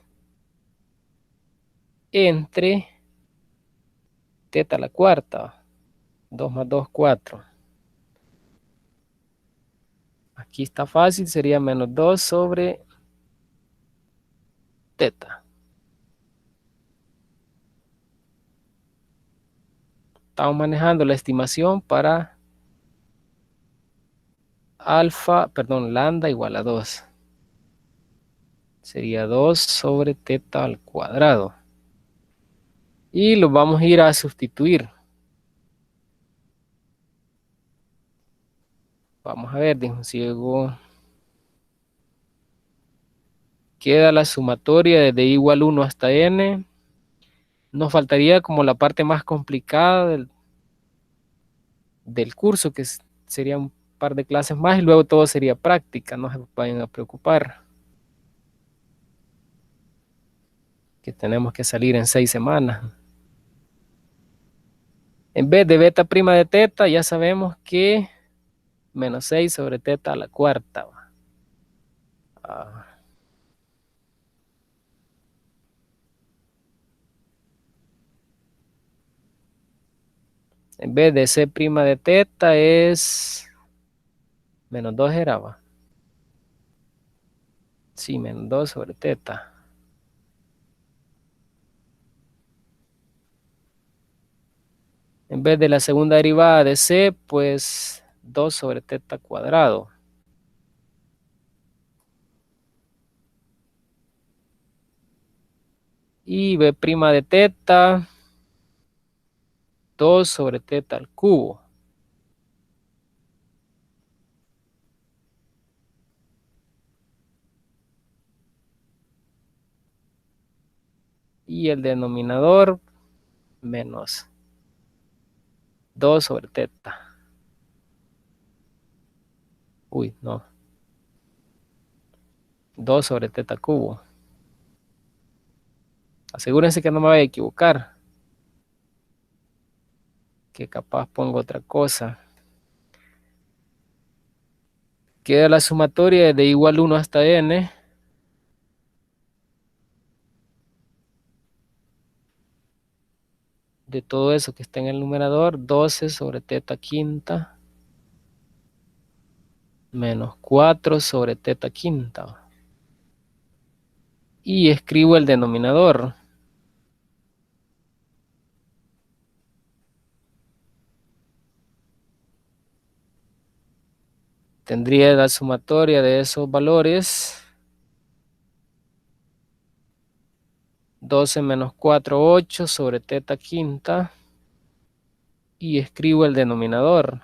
Entre teta a la cuarta. 2 más 2, 4. Aquí está fácil, sería menos 2 sobre teta. Estamos manejando la estimación para lambda igual a 2. Sería 2 sobre teta al cuadrado. Y lo vamos a ir a sustituir. Vamos a ver, dijo un ciego. Queda la sumatoria desde igual 1 hasta n. Nos faltaría como la parte más complicada del curso, que sería un par de clases más y luego todo sería práctica, no se vayan a preocupar. Que tenemos que salir en 6 semanas. En vez de beta prima de teta, ya sabemos que menos 6 sobre teta a la cuarta. En vez de C prima de teta es menos 2 era, ¿va? Sí, menos 2 sobre teta. En vez de la segunda derivada de C, pues 2 sobre teta cuadrado. Y B prima de teta, 2 sobre teta al cubo. Y el denominador, menos 2 sobre teta. Uy, no. 2 sobre teta cubo. Asegúrense que no me vaya a equivocar. Que capaz pongo otra cosa. Queda la sumatoria de igual 1 hasta n. De todo eso que está en el numerador, 12 sobre teta quinta menos 4 sobre teta quinta. Y escribo el denominador. Tendría la sumatoria de esos valores 12 menos 4, 8 sobre teta quinta. Y escribo el denominador.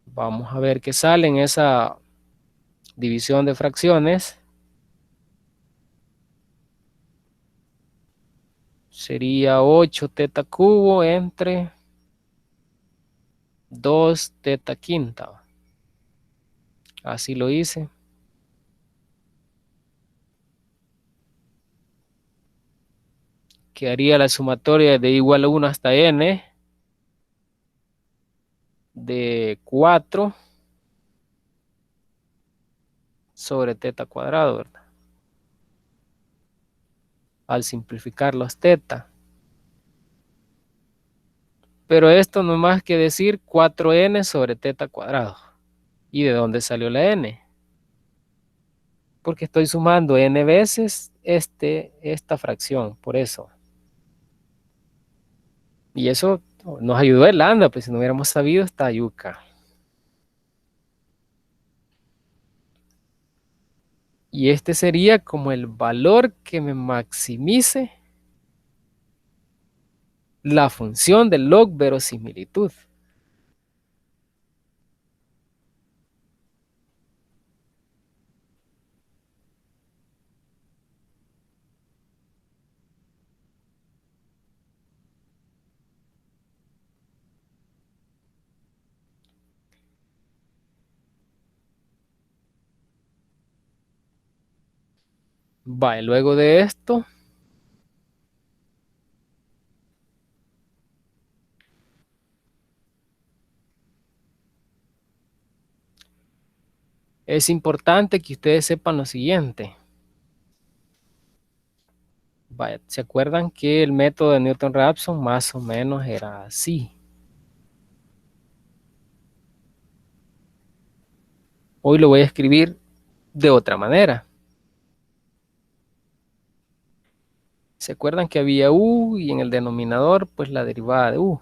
Vamos a ver qué sale en esa división de fracciones. Sería 8 teta cubo entre 2 teta quinta. Así lo hice. Quedaría la sumatoria de igual a 1 hasta n de 4 sobre teta cuadrado, ¿verdad? Al simplificar los teta. Pero esto no es más que decir 4n sobre teta cuadrado. ¿Y de dónde salió la n? Porque estoy sumando n veces esta fracción, por eso. Y eso nos ayudó el lambda, pues si no hubiéramos sabido esta yuca. Y este sería como el valor que me maximice la función del log verosimilitud. Vale, luego de esto, es importante que ustedes sepan lo siguiente. Vaya, ¿se acuerdan que el método de Newton-Raphson más o menos era así? Hoy lo voy a escribir de otra manera. ¿Se acuerdan que había u y en el denominador pues la derivada de u?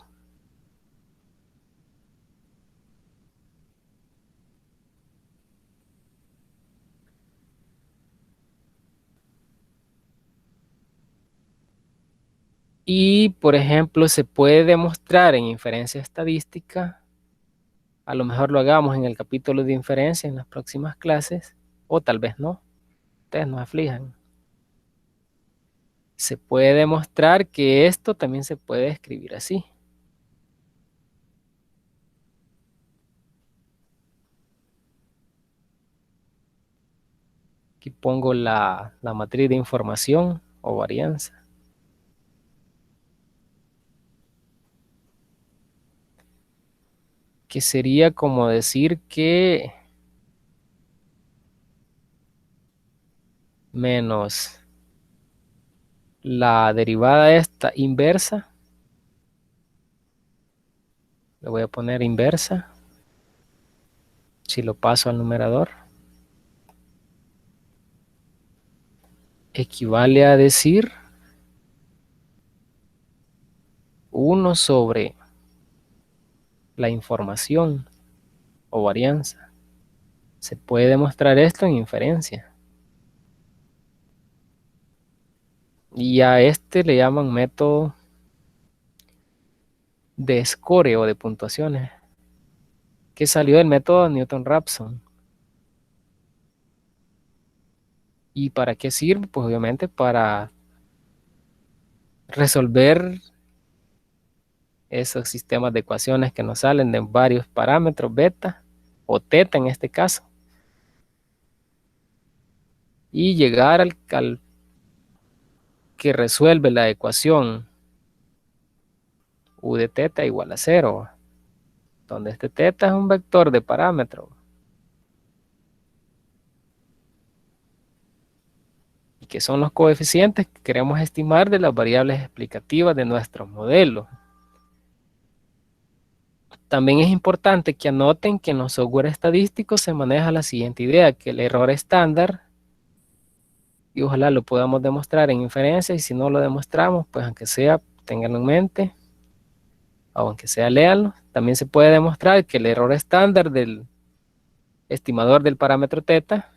Y, por ejemplo, se puede demostrar en inferencia estadística, a lo mejor lo hagamos en el capítulo de inferencia en las próximas clases, o tal vez no, ustedes no aflijan. Se puede demostrar que esto también se puede escribir así. Aquí pongo la matriz de información o varianza. Que sería como decir que menos la derivada esta inversa. Le voy a poner inversa. Si lo paso al numerador. Equivale a decir 1 sobre la información o varianza. Se puede demostrar esto en inferencia. Y a este le llaman método de score o de puntuaciones, que salió del método Newton-Raphson. ¿Y para qué sirve? Pues obviamente para resolver esos sistemas de ecuaciones que nos salen de varios parámetros, beta o teta en este caso. Y llegar al que resuelve la ecuación u de teta igual a 0, donde este teta es un vector de parámetro. Y que son los coeficientes que queremos estimar de las variables explicativas de nuestro modelo. También es importante que anoten que en los software estadísticos se maneja la siguiente idea, que el error estándar, y ojalá lo podamos demostrar en inferencia, y si no lo demostramos, pues aunque sea, ténganlo en mente, o aunque sea léanlo, también se puede demostrar que el error estándar del estimador del parámetro teta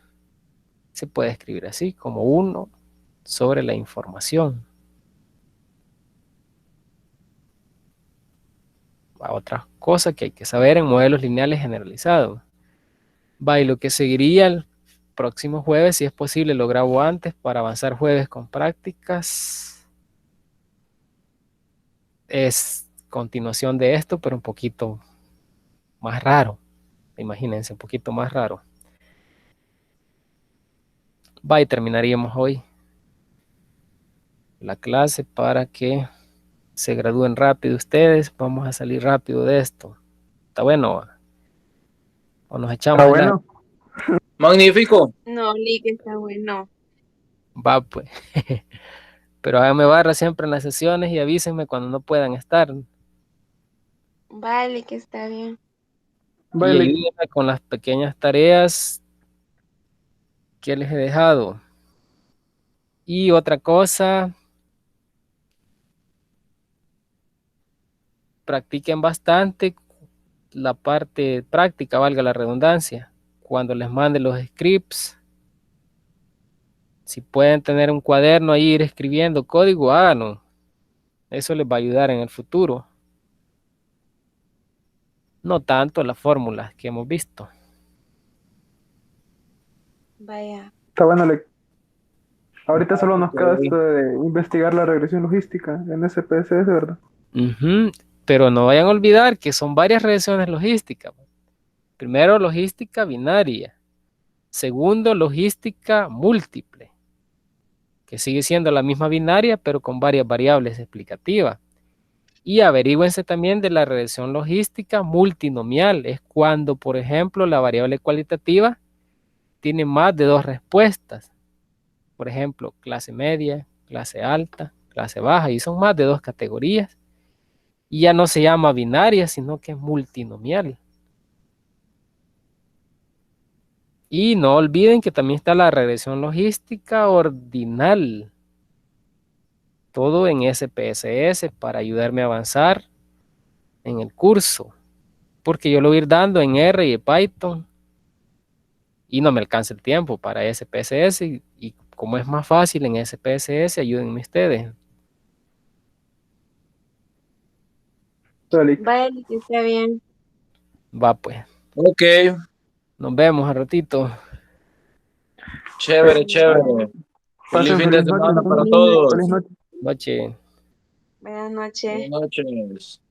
se puede escribir así, como 1 sobre la información. Otra cosa que hay que saber en modelos lineales generalizados. Va, y lo que seguiría el próximo jueves, si es posible, lo grabo antes para avanzar jueves con prácticas. Es continuación de esto, pero un poquito más raro. Imagínense, un poquito más raro. Va, y terminaríamos hoy la clase para que se gradúen rápido ustedes. Vamos a salir rápido de esto. ¿Está bueno? ¿O nos echamos Está el largo? bueno. Magnífico. No, Lee, que está bueno. Va, pues. Pero háganme barra siempre en las sesiones y avísenme cuando no puedan estar. Vale, que está bien. Y Vale, ayúdenme con las pequeñas tareas que les he dejado. Y otra cosa, practiquen bastante la parte práctica, valga la redundancia. Cuando les mande los scripts, si pueden tener un cuaderno ahí, ir escribiendo código, háganlo. Eso les va a ayudar en el futuro. No tanto las fórmulas que hemos visto. Vaya. está bueno. Ahorita solo nos Ok. queda esto de investigar la regresión logística en SPSS, ¿verdad? Ujú. Pero no vayan a olvidar que son varias regresiones logísticas. Primero, logística binaria. Segundo, logística múltiple, que sigue siendo la misma binaria, pero con varias variables explicativas. Y averígüense también de la regresión logística multinomial. Es cuando, por ejemplo, la variable cualitativa tiene más de 2 respuestas. Por ejemplo, clase media, clase alta, clase baja, y son más de 2 categorías. Y ya no se llama binaria, sino que es multinomial. Y no olviden que también está la regresión logística ordinal. Todo en SPSS para ayudarme a avanzar en el curso. Porque yo lo voy a ir dando en R y Python. Y no me alcanza el tiempo para SPSS. Y como es más fácil en SPSS, ayúdenme ustedes. Vale. Vale, que está bien. Va pues. Ok, Nos vemos al ratito. chévere, chévere. Feliz Pasen fin de feliz noche semana para entonces. Feliz todos. Feliz noche. noche. Noche. Buenas noches. Buenas noches.